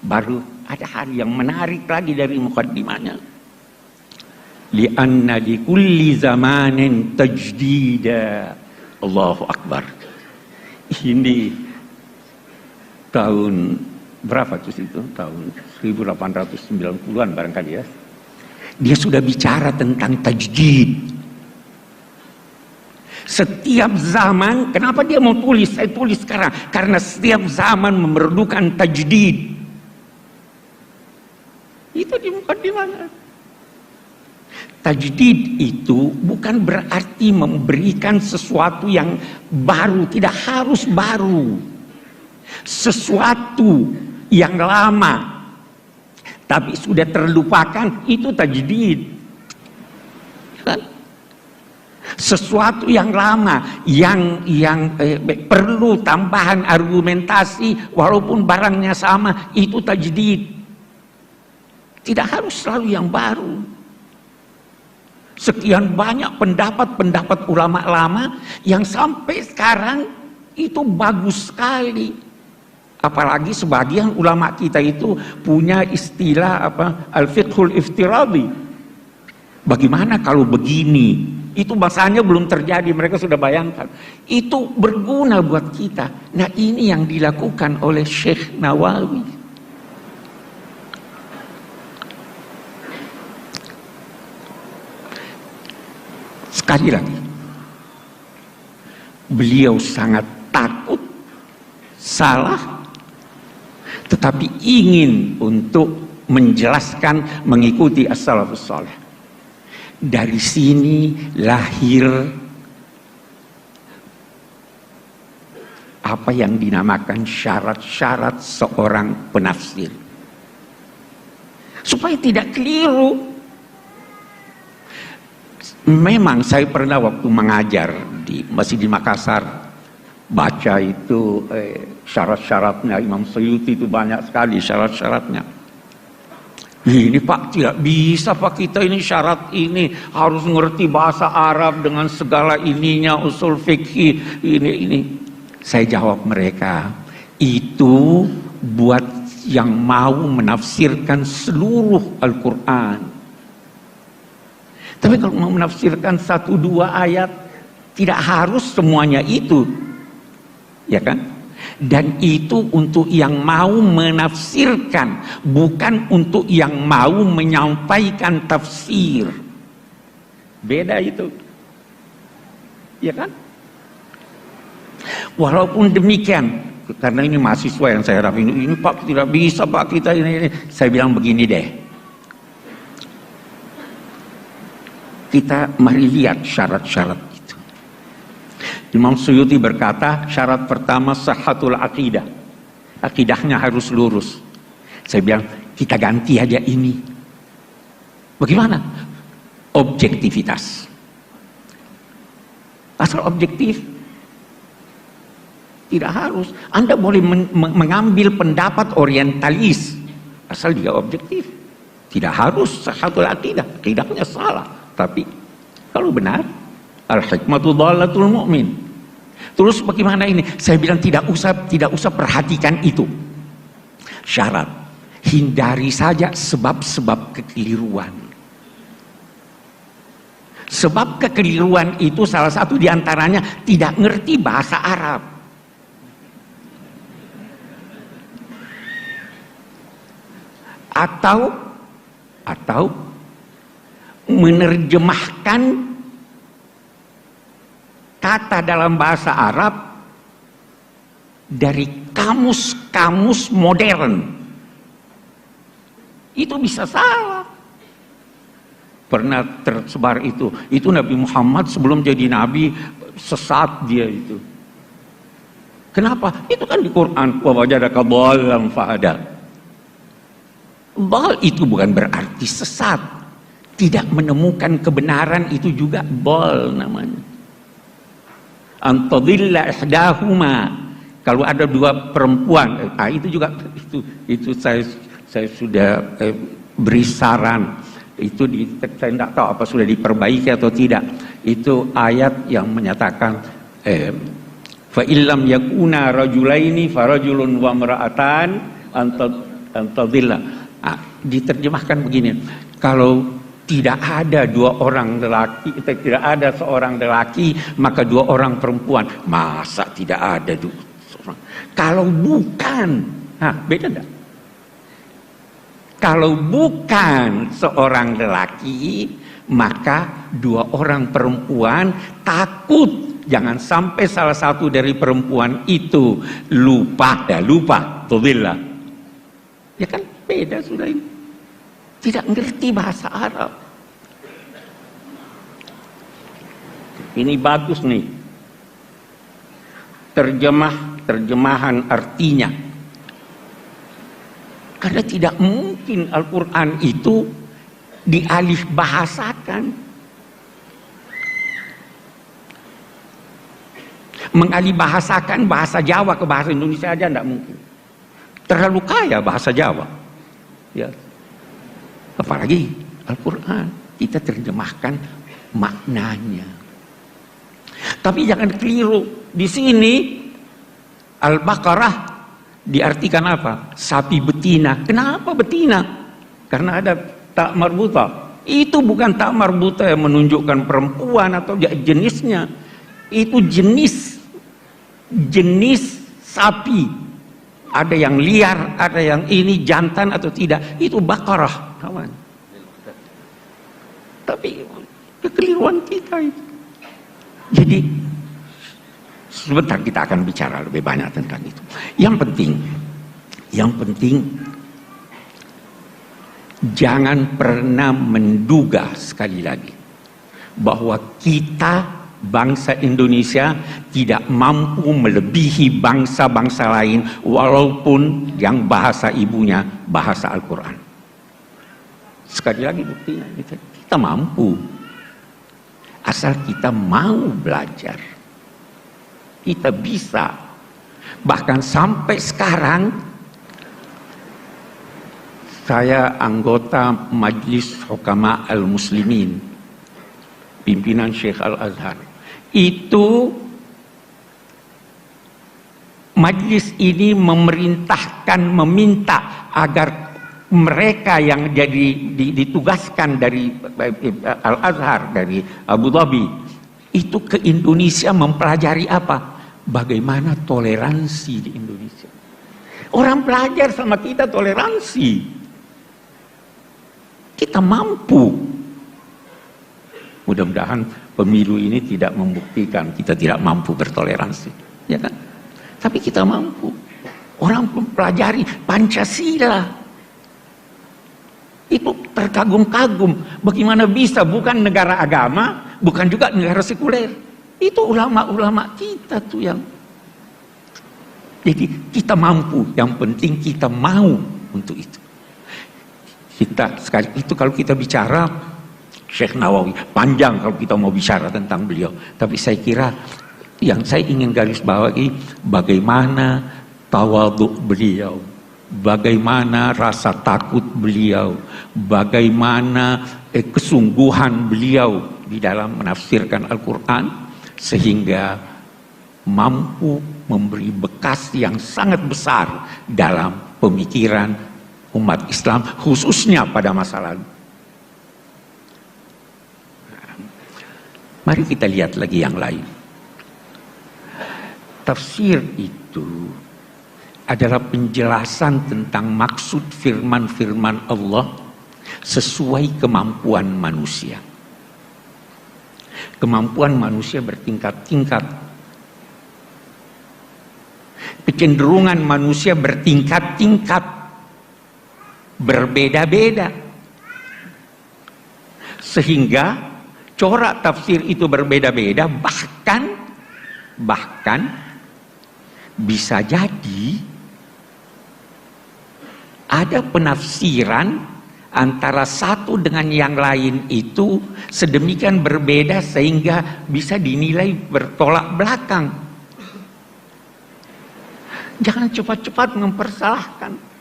S2: Baru ada hal yang menarik lagi dari mukaddimahnya. Li'anna di kulli zamanin tajdida. Allahu Akbar. Ini tahun berapa tuh itu? Tahun 1890-an barangkali ya. Dia sudah bicara tentang tajdid. Setiap zaman, kenapa dia mau tulis? Saya tulis sekarang. Karena setiap zaman memerlukan tajdid. Itu di mukaddimahnya. Tajdid itu bukan berarti memberikan sesuatu yang baru, tidak harus baru. Sesuatu yang lama tapi sudah terlupakan itu tajdid. Sesuatu yang lama yang perlu tambahan argumentasi walaupun barangnya sama itu tajdid. Tidak harus selalu yang baru. Sekian banyak pendapat-pendapat ulama lama yang sampai sekarang itu bagus sekali. Apalagi sebagian ulama kita itu punya istilah apa? Al-fiqhul iftiradi. Bagaimana kalau begini?
S5: Itu masanya belum terjadi, mereka sudah bayangkan. Itu berguna buat kita. Nah, ini yang dilakukan oleh Syekh Nawawi. Sekali lagi, beliau sangat takut salah, tetapi ingin untuk menjelaskan, mengikuti as-salafus saleh. Dari sini lahir apa yang dinamakan syarat-syarat seorang penafsir, supaya tidak keliru. Memang saya pernah waktu mengajar masih di Makassar, baca itu syarat-syaratnya Imam Suyuti, itu banyak sekali syarat-syaratnya. Ini Pak, tidak bisa Pak, kita ini syarat ini harus ngerti bahasa Arab dengan segala ininya, usul fikih ini. Saya jawab mereka, itu buat yang mau menafsirkan seluruh Al-Quran. Tapi kalau mau menafsirkan 1-2 ayat, tidak harus semuanya itu, ya kan? Dan itu untuk yang mau menafsirkan, bukan untuk yang mau menyampaikan tafsir. Beda itu, ya kan? Walaupun demikian, karena ini mahasiswa yang saya harap ini Pak tidak bisa Pak kita ini. Saya bilang begini deh. Kita mari lihat syarat-syarat itu. Imam Suyuti berkata, syarat pertama sahhatul aqidah. Akidahnya harus lurus. Saya bilang, kita ganti aja ini. Bagaimana? Objektivitas. Asal objektif. Tidak harus. Anda boleh mengambil pendapat orientalis. Asal dia objektif. Tidak harus sahhatul aqidah. Akidahnya salah. Tapi kalau benar, al-hikmatu dhalatul mu'min. Terus bagaimana ini? Saya bilang tidak usah perhatikan itu. Syarat, hindari saja sebab-sebab kekeliruan. Sebab kekeliruan itu salah satu diantaranya tidak ngerti bahasa Arab. Atau menerjemahkan kata dalam bahasa Arab dari kamus-kamus modern. Itu bisa salah. Pernah tersebar itu Nabi Muhammad sebelum jadi Nabi sesat dia itu. Kenapa? Itu kan di Quran, wa wajadaka dhallan fahada. Dhal itu bukan berarti sesat. Tidak menemukan kebenaran itu juga dhal namanya. Antadilla ihdahuma. Kalau ada 2 perempuan, itu juga itu saya sudah beri saran. Itu saya tidak tahu apa sudah diperbaiki atau tidak. Itu ayat yang menyatakan fa illam yakuna rajulaini farajulun wa imra'atan antadilla. Diterjemahkan begini. Kalau tidak ada 2 orang lelaki, tidak ada seorang lelaki, maka 2 orang perempuan. Masa tidak ada 2 orang? Kalau bukan, beda enggak? Kalau bukan seorang lelaki, maka 2 orang perempuan, takut jangan sampai salah satu dari perempuan itu lupa, tudillah. Ya kan beda sudah ini. Tidak ngerti bahasa Arab. Ini bagus nih. Terjemahan artinya. Karena tidak mungkin Al-Quran itu dialih bahasakan. Mengalih bahasakan bahasa Jawa ke bahasa Indonesia aja tidak mungkin. Terlalu kaya bahasa Jawa. Ya. Apalagi Al-Quran, kita terjemahkan maknanya. Tapi jangan keliru. Di sini Al-Baqarah diartikan apa? Sapi betina. Kenapa betina? Karena ada tak marbuta. Itu bukan tak marbuta yang menunjukkan perempuan atau jenisnya. Itu jenis sapi. Ada yang liar, ada yang ini jantan atau tidak. Itu Baqarah, kawan. Tapi kekeliruan kita itu. Jadi sebentar kita akan bicara lebih banyak tentang itu. Yang penting jangan pernah menduga, sekali lagi, bahwa kita bangsa Indonesia tidak mampu melebihi bangsa-bangsa lain walaupun yang bahasa ibunya bahasa Al-Quran. Sekali lagi buktinya, kita mampu. Asal kita mau belajar. Kita bisa. Bahkan sampai sekarang saya anggota Majlis Hukama Al-Muslimin, pimpinan Syekh Al-Azhar. Itu majlis ini meminta agar mereka yang ditugaskan dari Al-Azhar, dari Abu Dhabi, itu ke Indonesia mempelajari apa? Bagaimana toleransi di Indonesia. Orang belajar sama kita toleransi. Kita mampu. Mudah-mudahan pemilu ini tidak membuktikan kita tidak mampu bertoleransi, ya kan? Tapi kita mampu. Orang mempelajari Pancasila. Itu terkagum-kagum. Bagaimana bisa bukan negara agama, bukan juga negara sekuler. Itu ulama-ulama kita tuh yang. Jadi kita mampu. Yang penting kita mau untuk itu. Kita sekali itu kalau kita bicara Syekh Nawawi panjang kalau kita mau bicara tentang beliau. Tapi saya kira yang saya ingin garis bawahi bagaimana tawadhu beliau, bagaimana rasa takut beliau, bagaimana kesungguhan beliau di dalam menafsirkan Al-Quran sehingga mampu memberi bekas yang sangat besar dalam pemikiran umat Islam khususnya pada masa lalu. Mari kita lihat lagi yang lain. Tafsir itu adalah penjelasan tentang maksud firman-firman Allah sesuai kemampuan manusia. Kemampuan manusia bertingkat-tingkat. Kecenderungan manusia bertingkat-tingkat. Berbeda-beda. Sehingga corak tafsir itu berbeda-beda, bahkan bisa jadi ada penafsiran antara satu dengan yang lain itu sedemikian berbeda sehingga bisa dinilai bertolak belakang. Jangan cepat-cepat mempersalahkan.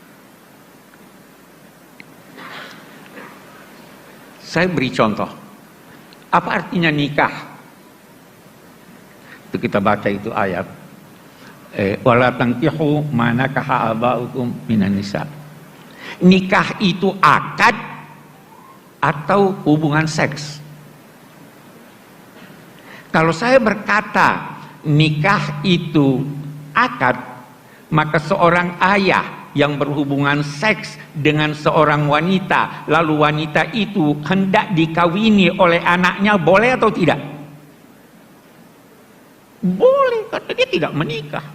S5: Saya beri contoh. Apa artinya nikah? Itu kita baca itu ayat. Wala tankihu ma nakaha aba'ukum minan nisa. Nikah itu akad atau hubungan seks. Kalau saya berkata nikah itu akad, maka seorang ayah yang berhubungan seks dengan seorang wanita, lalu wanita itu hendak dikawini oleh anaknya, boleh atau tidak? Boleh, karena dia tidak menikah.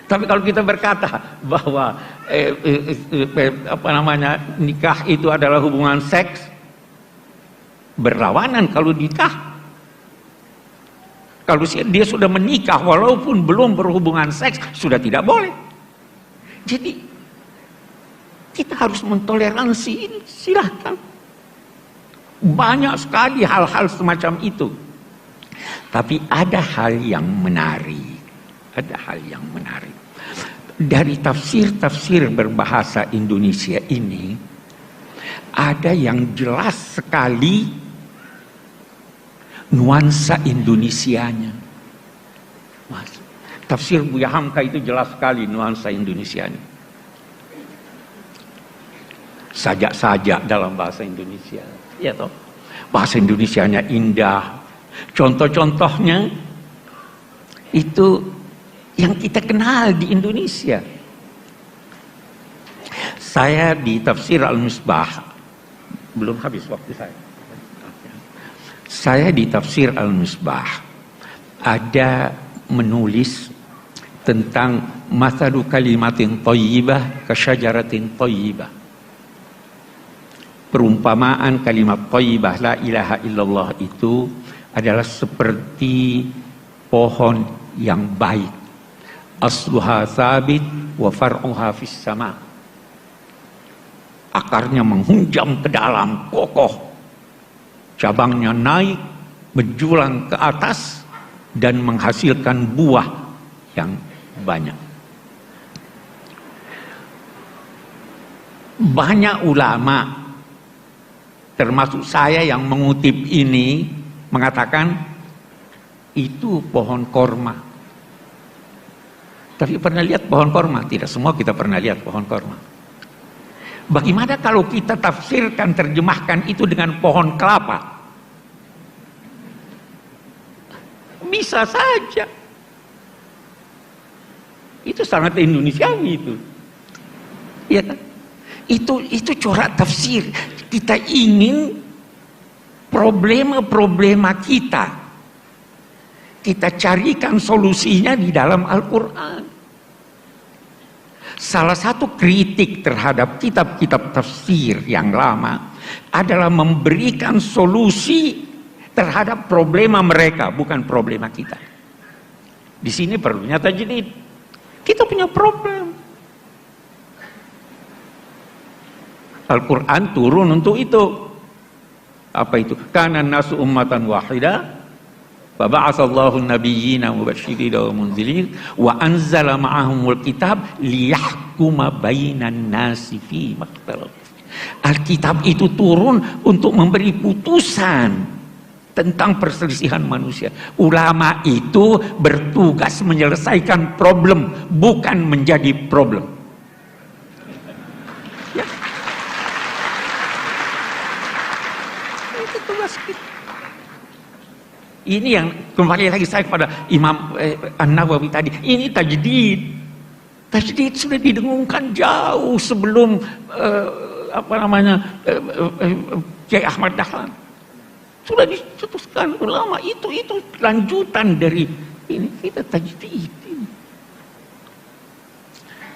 S5: Tapi kalau kita berkata bahwa nikah itu adalah hubungan seks, berlawanan kalau nikah. Kalau dia sudah menikah walaupun belum berhubungan seks, sudah tidak boleh. Jadi kita harus mentoleransi ini, silahkan. Banyak sekali hal-hal semacam itu. Tapi ada hal yang menarik. Ada hal yang menarik. Dari tafsir-tafsir berbahasa Indonesia ini, ada yang jelas sekali nuansa Indonesianya. Tafsir Buya Hamka itu jelas sekali nuansa Indonesianya. sajak-sajak dalam bahasa Indonesia. Ya toh? Bahasa Indonesianya indah. Contoh-contohnya itu yang kita kenal di Indonesia. Saya di Tafsir Al-Misbah, belum habis waktu saya. Saya di Tafsir Al-Misbah ada menulis tentang mathalu kalimatin thayyibah kasyajaratin thayyibah. Perumpamaan kalimat thayyibah la ilaha illallah itu adalah seperti pohon yang baik. Asluha sabit wa far'uha fis sama. Akarnya menghunjam ke dalam, kokoh. Cabangnya naik, menjulang ke atas dan menghasilkan buah yang banyak. Banyak ulama, termasuk saya yang mengutip ini, mengatakan itu pohon korma. Tapi pernah lihat pohon korma? Tidak semua kita pernah lihat pohon korma. Bagaimana kalau kita tafsirkan, terjemahkan itu dengan pohon kelapa? Bisa saja. Itu sangat Indonesiawi itu. Iya kan? Itu corak tafsir. Kita ingin problema-problema kita carikan solusinya di dalam Al-Quran. Salah satu kritik terhadap kitab-kitab tafsir yang lama adalah memberikan solusi terhadap problema mereka, bukan problema kita. Di sini perlunya tajdid. Kita punya problem. Al-Quran turun untuk itu. Apa itu? Kana nasu ummatan wahidah. Faba'atsallahu an-nabiyyina mubashshirina wa munzirin wa anzala ma'ahumul kitab liyahkuma bainan nasi fi maktalaf. Alkitab itu turun untuk memberi putusan tentang perselisihan manusia. Ulama itu bertugas menyelesaikan problem, bukan menjadi problem. Ya. Itu tugas kita. Ini yang kembali lagi saya kepada Imam An-Nawawi tadi. Ini tajdid. Tajdid sudah didengungkan jauh sebelum Syekh Ahmad Dahlan. Sudah dicetuskan ulama itu lanjutan dari ini, kita tajdid.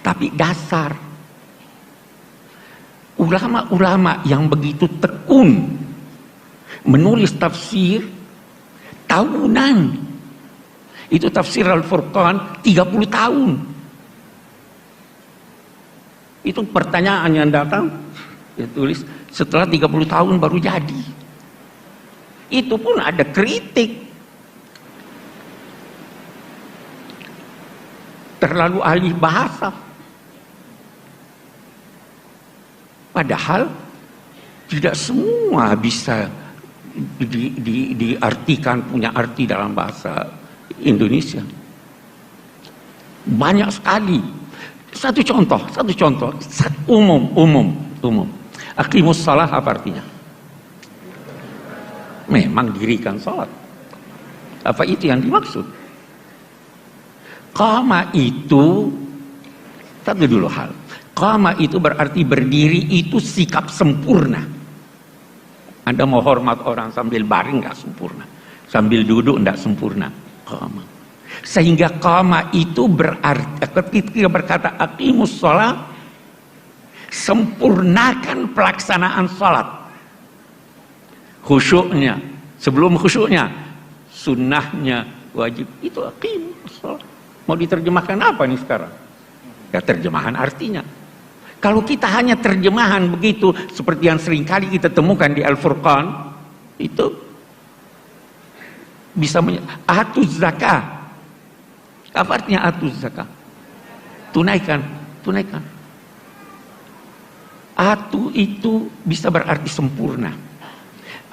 S5: Tapi dasar ulama-ulama yang begitu tekun menulis tafsir tahunan. Itu tafsir Al-Furqan 30 tahun. Itu pertanyaan yang datang, dia tulis setelah 30 tahun baru jadi. Itu pun ada kritik. Terlalu ahli bahasa. Padahal tidak semua bisa diartikan, punya arti dalam bahasa Indonesia. Banyak sekali. Satu contoh umum. Aqimus shalah apa artinya? Memang dirikan salat. Apa itu yang dimaksud? Qama itu satu dulu hal. Qama itu berarti berdiri, itu sikap sempurna. Anda mau hormat orang sambil baring nggak sempurna, sambil duduk nggak sempurna. Qama. Sehingga qama itu berarti ketika berkata aqimus shalah, sempurnakan pelaksanaan salat. Khusyuknya, sebelum khusyuknya, sunnahnya, wajib, itu aqimus shalah. Mau diterjemahkan apa nih sekarang? Ya terjemahan artinya. Kalau kita hanya terjemahan begitu, seperti yang seringkali kita temukan di Al-Furqan, itu bisa atuz zakah. Apa artinya atuz zakah? Tunaikan. Atu itu bisa berarti sempurna.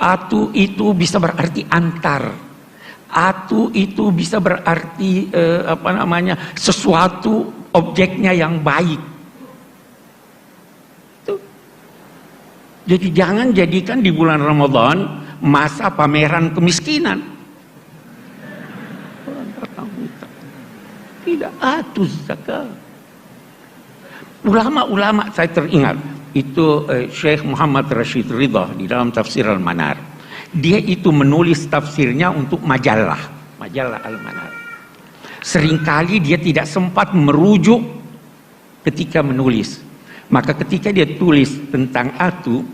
S5: Atu itu bisa berarti antar. Atu itu bisa berarti sesuatu objeknya yang baik.
S2: Jadi jangan jadikan di bulan Ramadan masa pameran kemiskinan. Tidak atuz zakat. Ulama-ulama saya teringat itu Syekh Muhammad Rashid Ridha di dalam tafsir Al-Manar. Dia itu menulis tafsirnya untuk majalah Al-Manar. Seringkali dia tidak sempat merujuk ketika menulis. Maka ketika dia tulis tentang atu,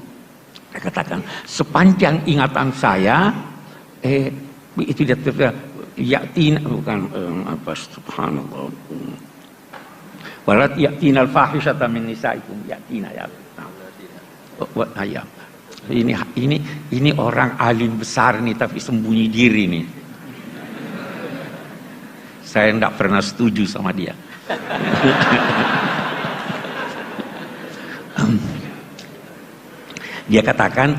S2: dia katakan sepanjang ingatan saya itu dia yatina bukan apa subhanallah. Walat yatina al-fahishata min nisaikum yatina ya. Ini orang alim besar nih tapi sembunyi diri nih. Saya enggak pernah setuju sama dia. Dia katakan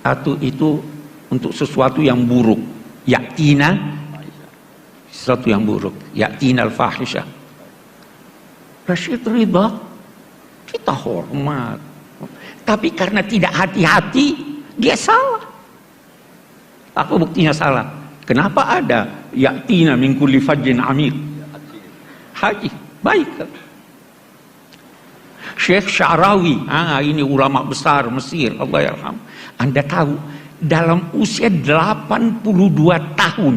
S2: atu itu untuk sesuatu yang buruk. Yatina sesuatu yang buruk. Yatina al-fahisha. Rashid Ridha kita hormat, tapi karena tidak hati-hati dia salah. Apa buktinya salah? Kenapa ada yatina min kulli fajjin amir? Haji baik. Syekh Sya'rawi, ini ulama besar Mesir, Allah yarham. Anda tahu dalam usia 82 tahun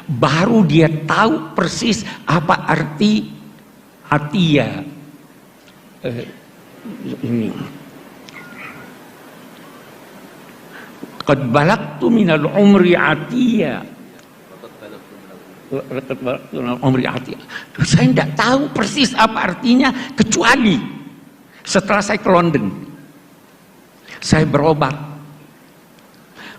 S2: baru dia tahu persis apa arti Atiyah. Ini. Qad balagtu minal umri atiyah. Saya tidak tahu persis apa artinya kecuali setelah saya ke London. Saya berobat.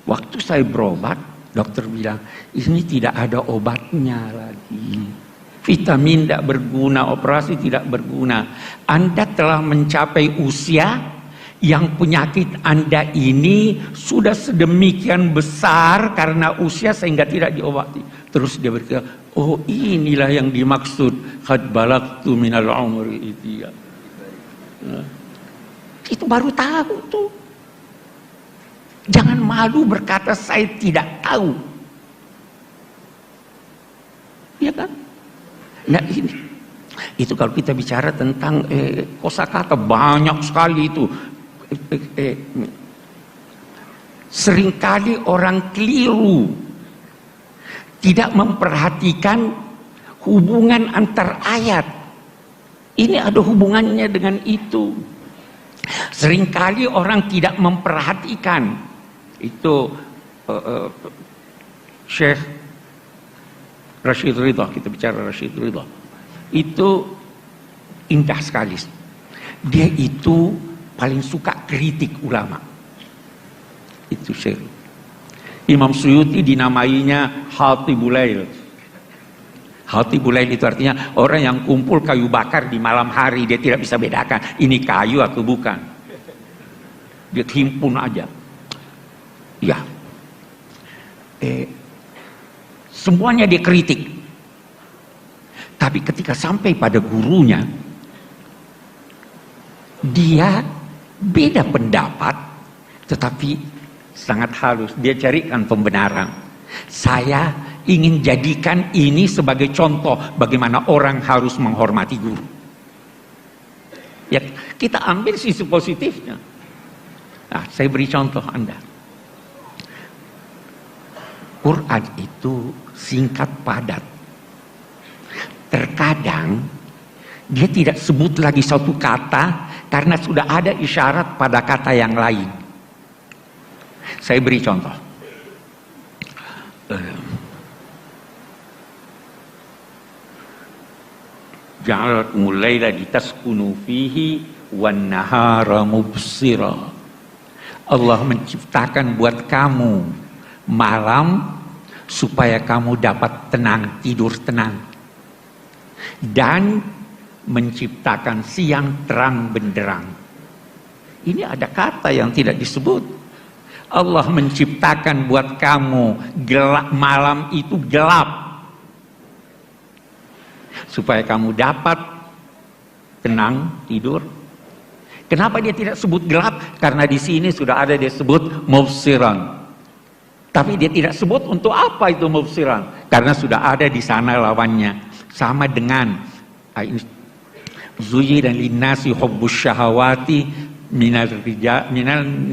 S2: Waktu saya berobat, dokter bilang, ini tidak ada obatnya lagi. Vitamin tidak berguna, operasi tidak berguna. Anda telah mencapai usia yang penyakit Anda ini sudah sedemikian besar karena usia sehingga tidak diobati. Terus dia berkata, oh inilah yang dimaksud qad balagtu minal umri itiyah. Itu baru tahu tuh. Jangan malu berkata saya tidak tahu. Ya kan? Nah ini, itu kalau kita bicara tentang kosakata banyak sekali itu. Seringkali orang keliru, tidak memperhatikan hubungan antar ayat. Ini ada hubungannya dengan itu. Seringkali orang tidak memperhatikan itu. Syekh Rashid Ridha, kita bicara Rashid Ridha, itu indah sekali. Dia itu paling suka kritik ulama. Itu Syekh. Imam Suyuti dinamainya Hatibul Lail. Hatibul Lail itu artinya orang yang kumpul kayu bakar di malam hari, dia tidak bisa bedakan ini kayu atau bukan. Dia himpun aja. Ya. Semuanya dia kritik. Tapi ketika sampai pada gurunya, dia beda pendapat, tetapi sangat halus. Dia carikan pembenaran. Saya ingin jadikan ini sebagai contoh bagaimana orang harus menghormati guru. Ya, kita ambil sisi positifnya. Nah, saya beri contoh Anda. Quran itu singkat padat. Terkadang dia tidak sebut lagi satu kata karena sudah ada isyarat pada kata yang lain. Saya beri contoh. Ja'alakumul laila litaskunu fihi wan nahara mubsira. Allah menciptakan buat kamu malam supaya kamu dapat tenang, tidur tenang, dan menciptakan siang terang benderang. Ini ada kata yang tidak disebut. Allah menciptakan buat kamu gelap, malam itu gelap supaya kamu dapat tenang tidur,
S5: Kenapa dia tidak sebut gelap? Karena di sini sudah ada dia sebut mubsiran. Tapi dia tidak sebut untuk apa itu mubsiran, karena sudah ada di sana lawannya. Sama dengan zuyyina linnasi hubbus syahawati minal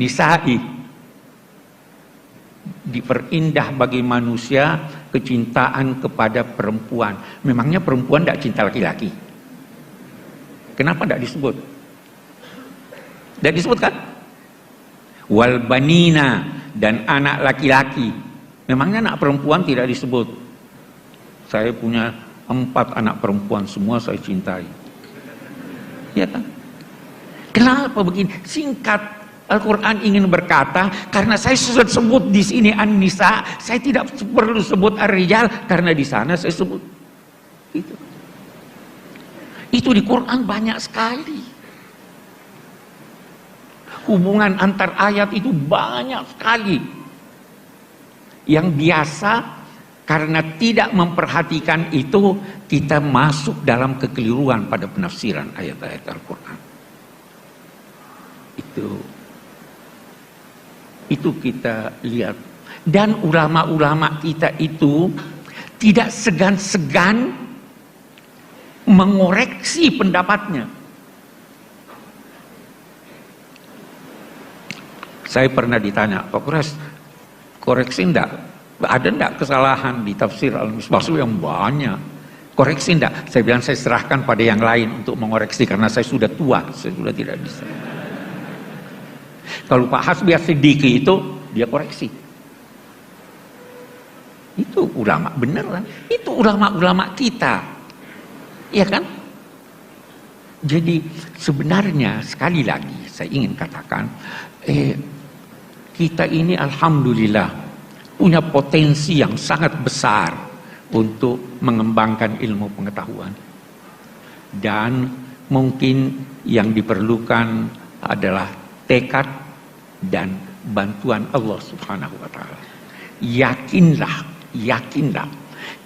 S5: nisa'i. Diperindah bagi manusia kecintaan kepada perempuan. Memangnya perempuan tidak cinta laki-laki? Kenapa tidak disebut? Tidak disebutkan? Wal banina, dan anak laki-laki. Memangnya anak perempuan tidak disebut? Saya punya 4 anak perempuan, semua saya cintai. Ya kan? Kenapa begini? Singkat. Al-Quran ingin berkata, karena saya sudah sebut di sini An-Nisa, saya tidak perlu sebut Ar-Rijal, karena di sana saya sebut. Itu di Quran banyak sekali. Hubungan antar ayat itu banyak sekali. Yang biasa karena tidak memperhatikan itu, kita masuk dalam kekeliruan pada penafsiran ayat-ayat Al-Quran. Itu kita lihat. Dan ulama-ulama kita itu tidak segan-segan mengoreksi pendapatnya. Saya pernah ditanya, Pak Kures, koreksi enggak? Ada enggak kesalahan di tafsir Al-Misbah yang banyak? Koreksi enggak? Saya bilang saya serahkan pada yang lain untuk mengoreksi, karena saya sudah tua, saya sudah tidak bisa. Kalau Pak Hasbi As-Siddiqi itu dia koreksi. Itu ulama beneran. Itu ulama-ulama kita. Iya kan? Jadi sebenarnya sekali lagi saya ingin katakan, kita ini alhamdulillah punya potensi yang sangat besar untuk mengembangkan ilmu pengetahuan. Dan mungkin yang diperlukan adalah tekad dan bantuan Allah Subhanahu wa ta'ala. Yakinlah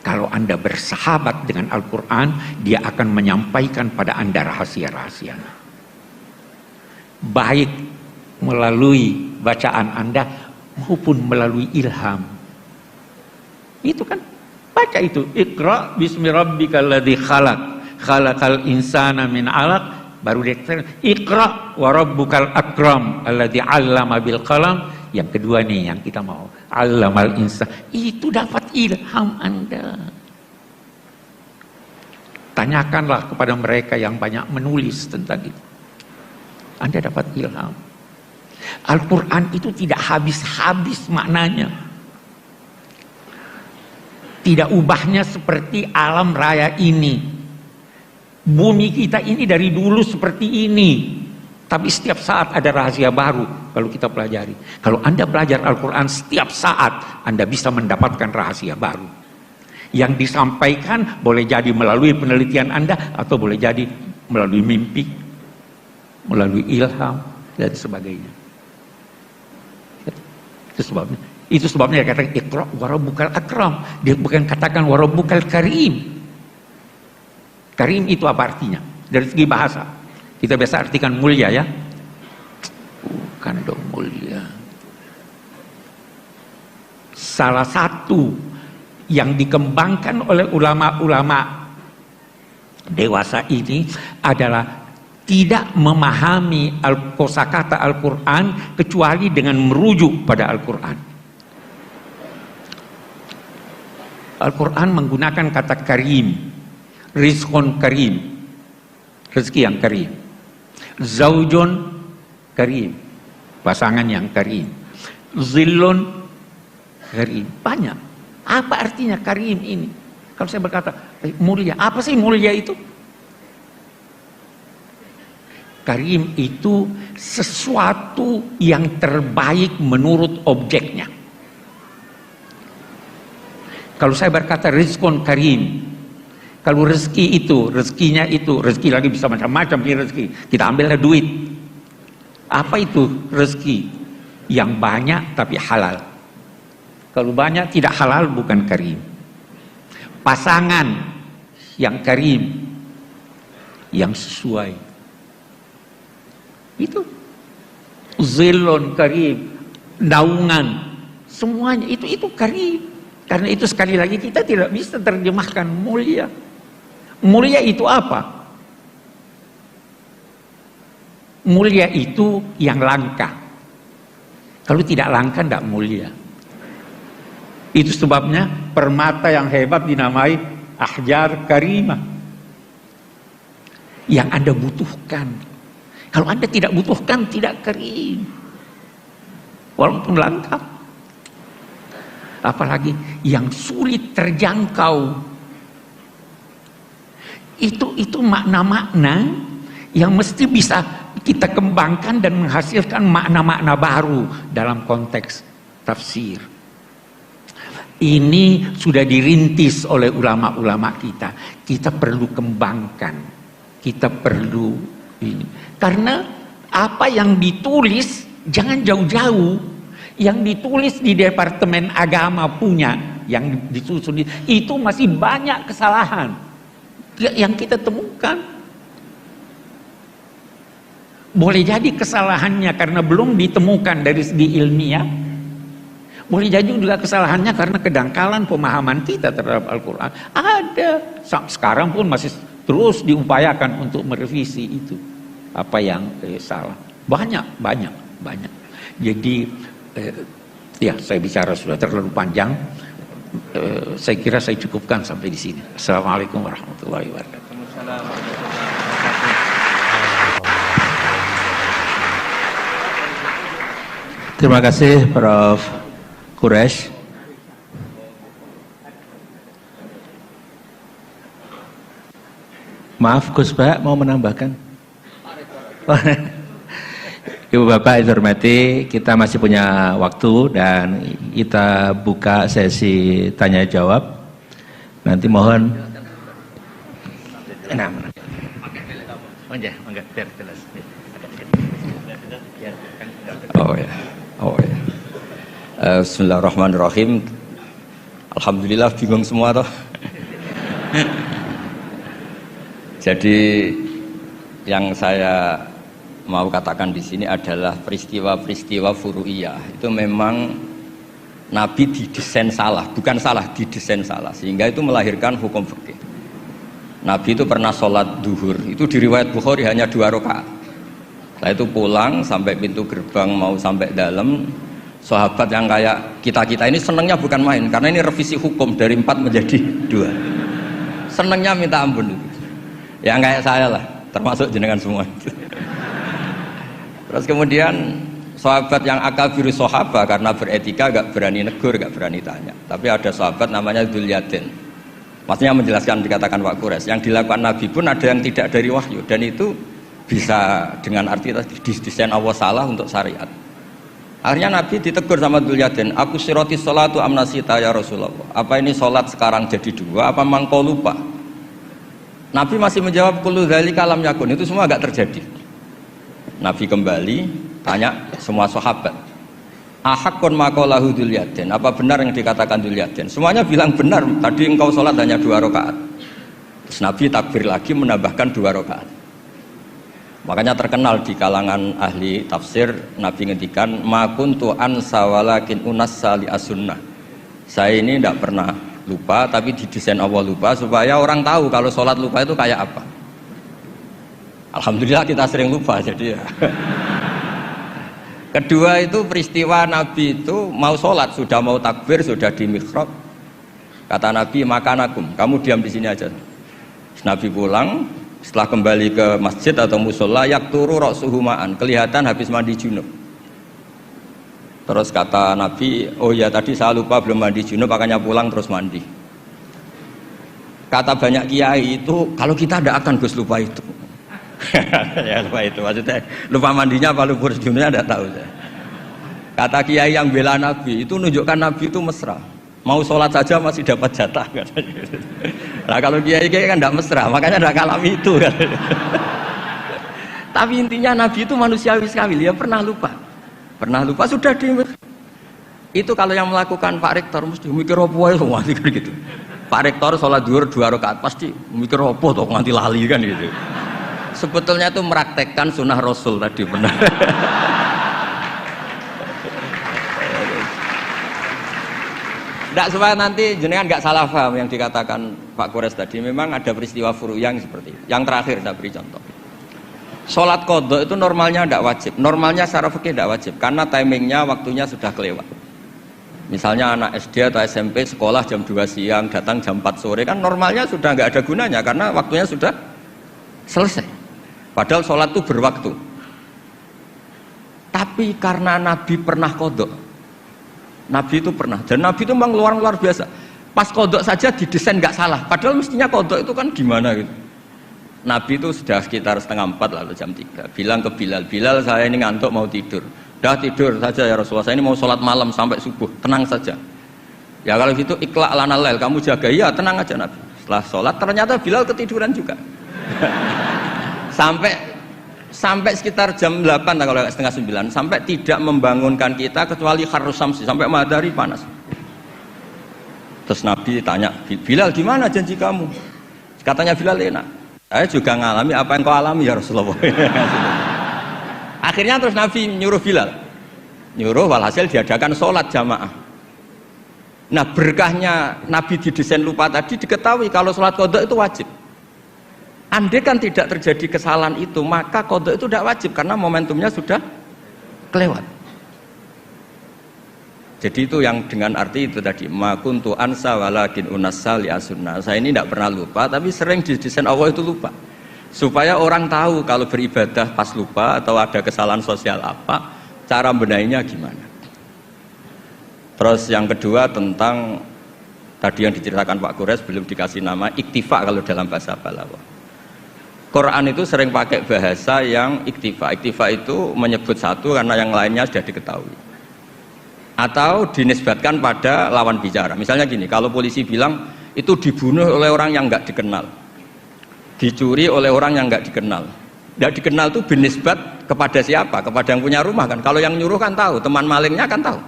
S5: kalau Anda bersahabat dengan Al-Quran, dia akan menyampaikan pada Anda rahasia-rahasianya. Baik melalui bacaan Anda maupun melalui ilham. Itu kan, baca itu. Iqra bismi rabbikal ladzi khalaq, khalaqal insana min 'alaq. Baru dia Iqra wa rabbukal akram alladzi 'allama bil qalam. Yang kedua nih yang kita mau, 'allamal insan. Itu dapat ilham Anda. Tanyakanlah kepada mereka yang banyak menulis tentang itu. Anda dapat ilham. Al-Quran itu tidak habis-habis maknanya. Tidak ubahnya seperti alam raya ini. Bumi kita ini dari dulu seperti ini. Tapi setiap saat ada rahasia baru kalau kita pelajari. Kalau Anda belajar Al-Quran, setiap saat Anda bisa mendapatkan rahasia baru. Yang disampaikan boleh jadi melalui penelitian Anda, atau boleh jadi melalui mimpi, melalui ilham, dan sebagainya. Itu sebabnya dia katakan Iqra wa rabbukal akram. Dia bukan katakan wa rabbukal karim. Karim itu apa artinya? Dari segi bahasa. Kita biasa artikan mulia ya. Bukan dong mulia. Salah satu yang dikembangkan oleh ulama-ulama dewasa ini adalah tidak memahami kosakata Al-Quran kecuali dengan merujuk pada Al-Quran. Al-Quran menggunakan kata karim. Rizqun karim, rezeki yang karim. Zaujun karim, pasangan yang karim. Zillun karim, banyak. Apa artinya karim ini? Kalau saya berkata mulia, apa sih mulia itu? Karim itu sesuatu yang terbaik menurut objeknya. Kalau saya berkata rizqun karim, kalau rezeki itu, rezekinya itu, rezeki lagi bisa macam-macam ini rezeki. Kita ambillah duit. Apa itu rezeki? Yang banyak tapi halal. Kalau banyak tidak halal bukan karim. Pasangan yang karim, yang sesuai. Itu zilun karib, naungan, semuanya itu karib. Karena itu sekali lagi kita tidak bisa terjemahkan mulia. Mulia itu apa? Mulia itu yang langka. Kalau tidak langka tidak mulia. Itu sebabnya permata yang hebat dinamai ahjar karimah. Yang Anda butuhkan. Kalau Anda tidak butuhkan, tidak karim. Walaupun langka. Apalagi yang sulit terjangkau. Itu makna-makna yang mesti bisa kita kembangkan dan menghasilkan makna-makna baru dalam konteks tafsir. Ini sudah dirintis oleh ulama-ulama kita. Kita perlu kembangkan. Kita perlu ini. Karena apa yang ditulis jangan jauh-jauh. Yang ditulis di Departemen Agama punya, yang disusun itu masih banyak kesalahan yang kita temukan. Boleh jadi kesalahannya karena belum ditemukan dari segi ilmiah. Boleh jadi juga kesalahannya karena kedangkalan pemahaman kita terhadap Al-Quran. Ada. Sekarang pun masih terus diupayakan untuk merevisi itu. Apa yang salah. Banyak. Jadi, ya saya bicara sudah terlalu panjang. Saya kira saya cukupkan sampai di sini. Assalamualaikum warahmatullahi wabarakatuh.
S4: Terima kasih Prof. Quraisy. Maaf Gus Pak, mau menambahkan? Ibu Bapak yang hormati, kita masih punya waktu dan kita buka sesi tanya jawab. Nanti mohon.
S1: Oh ya. Bismillahirrahmanirrahim. Alhamdulillah bingung semua toh. Jadi yang saya mau katakan di sini adalah peristiwa-peristiwa furu'iyah. Itu memang Nabi didesain salah, bukan salah, didesain salah. Sehingga itu melahirkan hukum fikih. Nabi itu pernah sholat duhur, itu di riwayat Bukhari hanya 2 rakaat. Setelah itu pulang sampai pintu gerbang mau sampai dalam, sahabat yang kayak kita-kita ini senangnya bukan main, karena ini revisi hukum dari 4 menjadi 2. Senangnya minta ampun. Yang kayak saya lah, termasuk jenengan semua. Terus kemudian sahabat yang akabiru sahabat karena beretika gak berani negur, gak berani tanya. Tapi ada sahabat namanya Dzul Yadain. Maksudnya menjelaskan dikatakan Pak Quraisy, yang dilakukan Nabi pun ada yang tidak dari wahyu, dan itu bisa dengan arti tadi desain Allah salah untuk syariat. Akhirnya Nabi ditegur sama Dzul Yadain, aku siroti sholatu amnasita ya Rasulullah. Apa ini sholat sekarang jadi 2, apa memang kau lupa? Nabi masih menjawab kullu dzalika lam yakun, itu semua agak terjadi. Nabi kembali tanya semua sahabat, ahakun maqalahu Dzul Yadain, apa benar yang dikatakan Dzul Yadain? Semuanya bilang benar, tadi engkau sholat hanya 2 rakaat. Terus Nabi takbir lagi menambahkan 2 rakaat. Makanya terkenal di kalangan ahli tafsir, Nabi ngendikan ma kuntu ansa walakin unassa li as-sunnah. Saya ini tidak pernah lupa, tapi didesain Allah lupa supaya orang tahu kalau sholat lupa itu kayak apa. Alhamdulillah kita sering lupa, jadi ya. Kedua itu peristiwa Nabi itu mau sholat, sudah mau takbir, sudah di mihrab. Kata Nabi, makanakum, kamu diam di sini aja. Nabi pulang, setelah kembali ke masjid atau musola, yakturu ra'suhu ma'an, kelihatan habis mandi junub. Terus kata Nabi, oh ya tadi saya lupa belum mandi junub, makanya pulang terus mandi. Kata banyak kiai itu, kalau kita tidak akan Gus lupa itu. Ya lupa itu, maksudnya lupa mandinya apa lupa junubnya tidak tahu. Kata kiai yang bela Nabi, itu menunjukkan Nabi itu mesra. Mau sholat saja masih dapat jatah. Nah kalau kiai kan tidak mesra, makanya tidak ngalami itu. Tapi intinya Nabi itu manusiawi sekali, dia pernah lupa sudah di. Itu kalau yang melakukan Pak Rektor mesti mikir apa ya semua gitu. Pak Rektor sholat zuhur 2 rakaat pasti mikir apa toh nganti lali kan gitu. sebetulnya itu meraktekkan sunnah Rasul tadi benar. Tidak, supaya nanti jenengan nggak salah paham yang dikatakan Pak Kures tadi. Memang ada peristiwa furu yang seperti itu. Yang terakhir saya beri contoh. Sholat qadha itu normalnya tidak wajib. Normalnya secara fikih tidak wajib karena timingnya waktunya sudah kelewat. Misalnya anak SD atau SMP sekolah jam 2 siang datang jam 4 sore kan normalnya sudah nggak ada gunanya karena waktunya sudah selesai. Padahal sholat itu berwaktu. Tapi karena Nabi pernah qadha. Nabi itu pernah, dan Nabi itu memang luar biasa. Pas kodok saja didesain nggak salah, padahal mestinya kodok itu kan gimana gitu. Nabi itu sudah sekitar 3:30 lalu jam 3, bilang ke Bilal, Bilal saya ini ngantuk mau tidur. Dah tidur saja ya Rasulullah, saya ini mau sholat malam sampai subuh, tenang saja. Ya kalau gitu ikhla' lana lail, kamu jaga, iya tenang aja Nabi. Setelah sholat ternyata Bilal ketiduran juga. Sampai sekitar jam 8 kalau 8:30 sampai tidak membangunkan kita kecuali harus samsi sampai matahari panas. Terus Nabi tanya, Bilal gimana janji kamu? Katanya Bilal enak. Saya juga ngalami apa yang kau alami ya Rasulullah. Akhirnya terus Nabi nyuruh Bilal, nyuruh walhasil diadakan sholat jamaah. Nah berkahnya Nabi didesain lupa tadi diketahui kalau sholat qadha itu wajib. Andai kan tidak terjadi kesalahan itu, maka qadha itu tidak wajib karena momentumnya sudah kelewat. Jadi itu yang dengan arti itu tadi, ma kuntu ansa walakin unassa li as-sunnah. Saya ini tidak pernah lupa, tapi sering didesain Allah itu lupa. Supaya orang tahu kalau beribadah pas lupa atau ada kesalahan sosial apa, cara benahinya gimana. Terus yang kedua tentang tadi yang diceritakan Pak Kures belum dikasih nama iktifa kalau dalam bahasa Balawa. Quran itu sering pakai bahasa yang iktifa. Iktifa itu menyebut satu karena yang lainnya sudah diketahui. Atau dinisbatkan pada lawan bicara. Misalnya gini, kalau polisi bilang itu dibunuh oleh orang yang nggak dikenal, dicuri oleh orang yang nggak dikenal. Nggak dikenal itu binisbat kepada siapa? Kepada yang punya rumah kan. Kalau yang nyuruh kan tahu, teman malingnya kan tahu.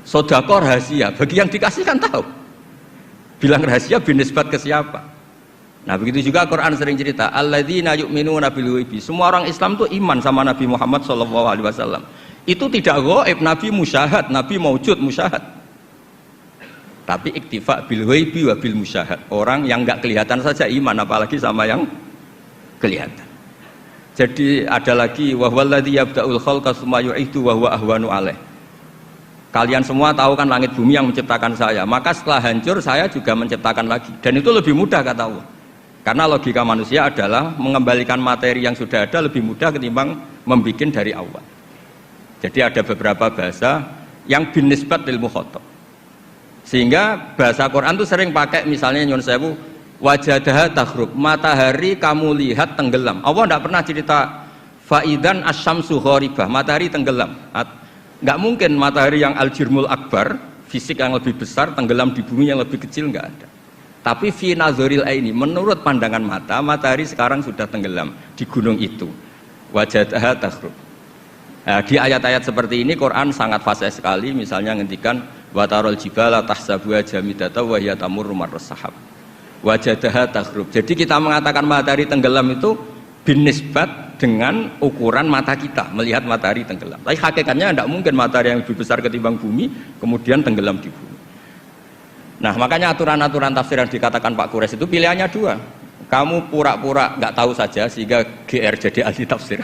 S1: Sodako rahasia, bagi yang dikasih kan tahu. Bilang rahasia binisbat ke siapa? Nah begitu juga Quran sering cerita alladzina yu'minuna bil ghaibi. Semua orang Islam itu iman sama Nabi Muhammad SAW. Itu tidak ghaib, Nabi musyahad, Nabi maujud musyahad. Tapi iktifa bil ghaibi wa bil musyahad. Orang yang enggak kelihatan saja iman, apalagi sama yang kelihatan. Jadi ada lagi wa huwallazi yabda'ul khalqa tsumma yu'idu wa huwa ahwanu alaih. Kalian semua tahu kan langit bumi yang menciptakan saya, maka setelah hancur saya juga menciptakan lagi. Dan itu lebih mudah kata Allah. Karena logika manusia adalah mengembalikan materi yang sudah ada lebih mudah ketimbang membuat dari awal. Jadi ada beberapa bahasa yang binisbat lil mukhatab. Sehingga bahasa Quran itu sering pakai misalnya nyun sewu wajadaha taghrub, matahari kamu lihat tenggelam. Allah tidak pernah cerita faidan asyamsu gharibah, matahari tenggelam. Nggak mungkin matahari yang al-jirmul akbar, fisik yang lebih besar tenggelam di bumi yang lebih kecil, nggak ada. Tapi fi nazaril aini, menurut pandangan mata, matahari sekarang sudah tenggelam di gunung itu. Wajadaha taghrub. Nah, di ayat-ayat seperti ini Quran sangat fasih sekali. Misalnya ngendikan watarul jibala tahsabuha jamidata wa hiya tamurru marras sahab. Wajadaha taghrub. Jadi kita mengatakan matahari tenggelam itu binisbat dengan ukuran mata kita melihat matahari tenggelam. Tapi hakikatnya tidak mungkin matahari yang lebih besar ketimbang bumi kemudian tenggelam di bumi. Nah makanya aturan-aturan tafsir yang dikatakan Pak Kures itu pilihannya dua. Kamu pura-pura nggak tahu saja sehingga GR jadi ahli tafsir.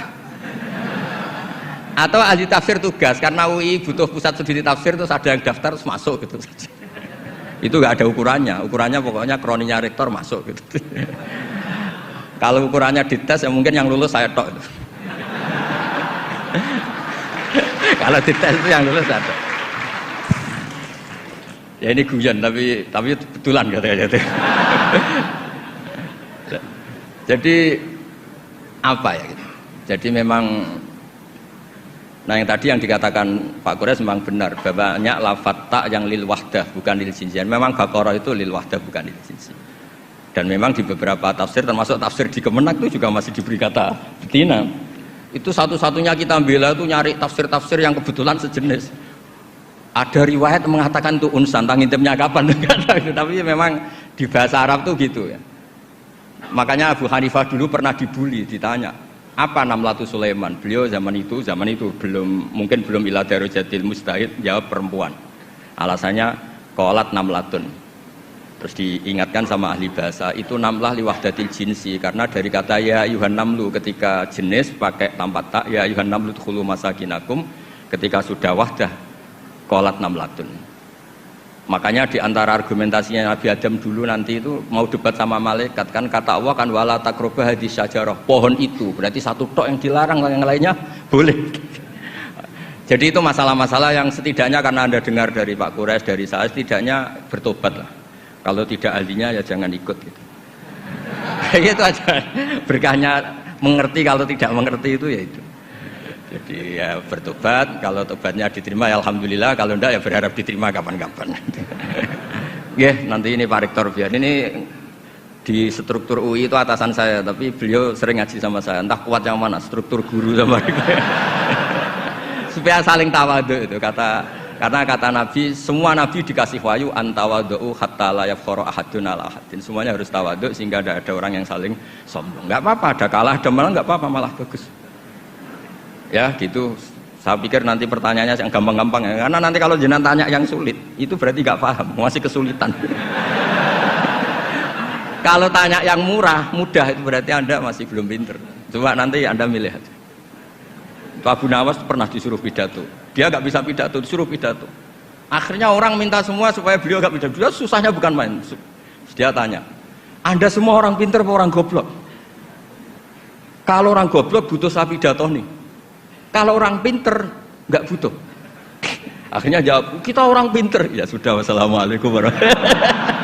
S1: Atau ahli tafsir tugas karena UI butuh pusat studi tafsir terus ada yang daftar terus masuk gitu saja. Itu nggak ada ukurannya. Ukurannya pokoknya kroninya rektor masuk gitu. Kalau ukurannya dites ya mungkin yang lulus saya tok. Kalau dites itu yang lulus saya tok. Ya ini guyon tapi betulan katanya. Jadi apa ya gitu. Jadi memang nah yang tadi yang dikatakan Pak Kures memang benar, banyak lafadz ta yang lil wahdah bukan lil jinsi. Memang Baqarah itu lil wahdah bukan lil jinsi. Dan memang di beberapa tafsir termasuk tafsir di Kemenak itu juga masih diberi kata betina. Itu satu-satunya kita bela itu nyari tafsir-tafsir yang kebetulan sejenis. Ada riwayat mengatakan itu unsan, tangintipnya kapan? Tapi memang di bahasa Arab tuh gitu ya. Makanya Abu Hanifah dulu pernah dibully, ditanya, apa Namlatu Sulaiman? Beliau zaman itu mungkin belum ila darujatil mustahid, jawab perempuan. Alasannya qalat namlatun. Terus diingatkan sama ahli bahasa, itu namlah liwahdatil jinsi, karena dari kata ya ayuhan namlu ketika jenis pakai tanpa tak, ya ayuhan namlu dkhulu masakinakum, ketika sudah wahdah qalat namlatun. Makanya di antara argumentasinya Nabi Adam dulu nanti itu mau debat sama malaikat, kan kata Allah kan wala taqrabu hadhihi syajarah, pohon itu berarti satu tok yang dilarang, yang lainnya boleh. Jadi itu masalah-masalah yang setidaknya karena Anda dengar dari Pak Quraisy, dari saya, setidaknya bertobat lah. Kalau tidak ahlinya ya jangan ikut gitu. Itu aja berkahnya mengerti, kalau tidak mengerti itu ya itu. Jadi ya bertobat, kalau tobatnya diterima ya alhamdulillah, kalau enggak ya berharap diterima kapan-kapan. Nanti ini Pak Rektor biar ini di struktur UI itu atasan saya, tapi beliau sering ngaji sama saya, entah kuat yang mana, struktur guru sama supaya saling tawadhu itu karena kata Nabi, semua Nabi dikasih wahyu antawadhu hatta la yafkhara ahadun ala ahadin, semuanya harus tawadhu sehingga tidak ada orang yang saling sombong. Enggak apa-apa, ada kalah, ada menang, enggak apa-apa, malah bagus. Ya gitu, saya pikir nanti pertanyaannya yang gampang-gampang ya, karena nanti kalau jenengan tanya yang sulit itu berarti nggak paham, masih kesulitan. Kalau tanya yang mudah itu berarti Anda masih belum pinter. Coba nanti Anda milih aja. Abu Nawas pernah disuruh pidato, dia nggak bisa pidato, disuruh pidato. Akhirnya orang minta semua supaya beliau nggak pidato. Dia susahnya bukan main. Dia tanya, Anda semua orang pinter apa orang goblok? Kalau orang goblok butuh saya pidato nih. Kalau orang pinter nggak butuh. Akhirnya jawab, kita orang pinter. Ya sudah, wassalamualaikum warahmatullahi wabarakatuh.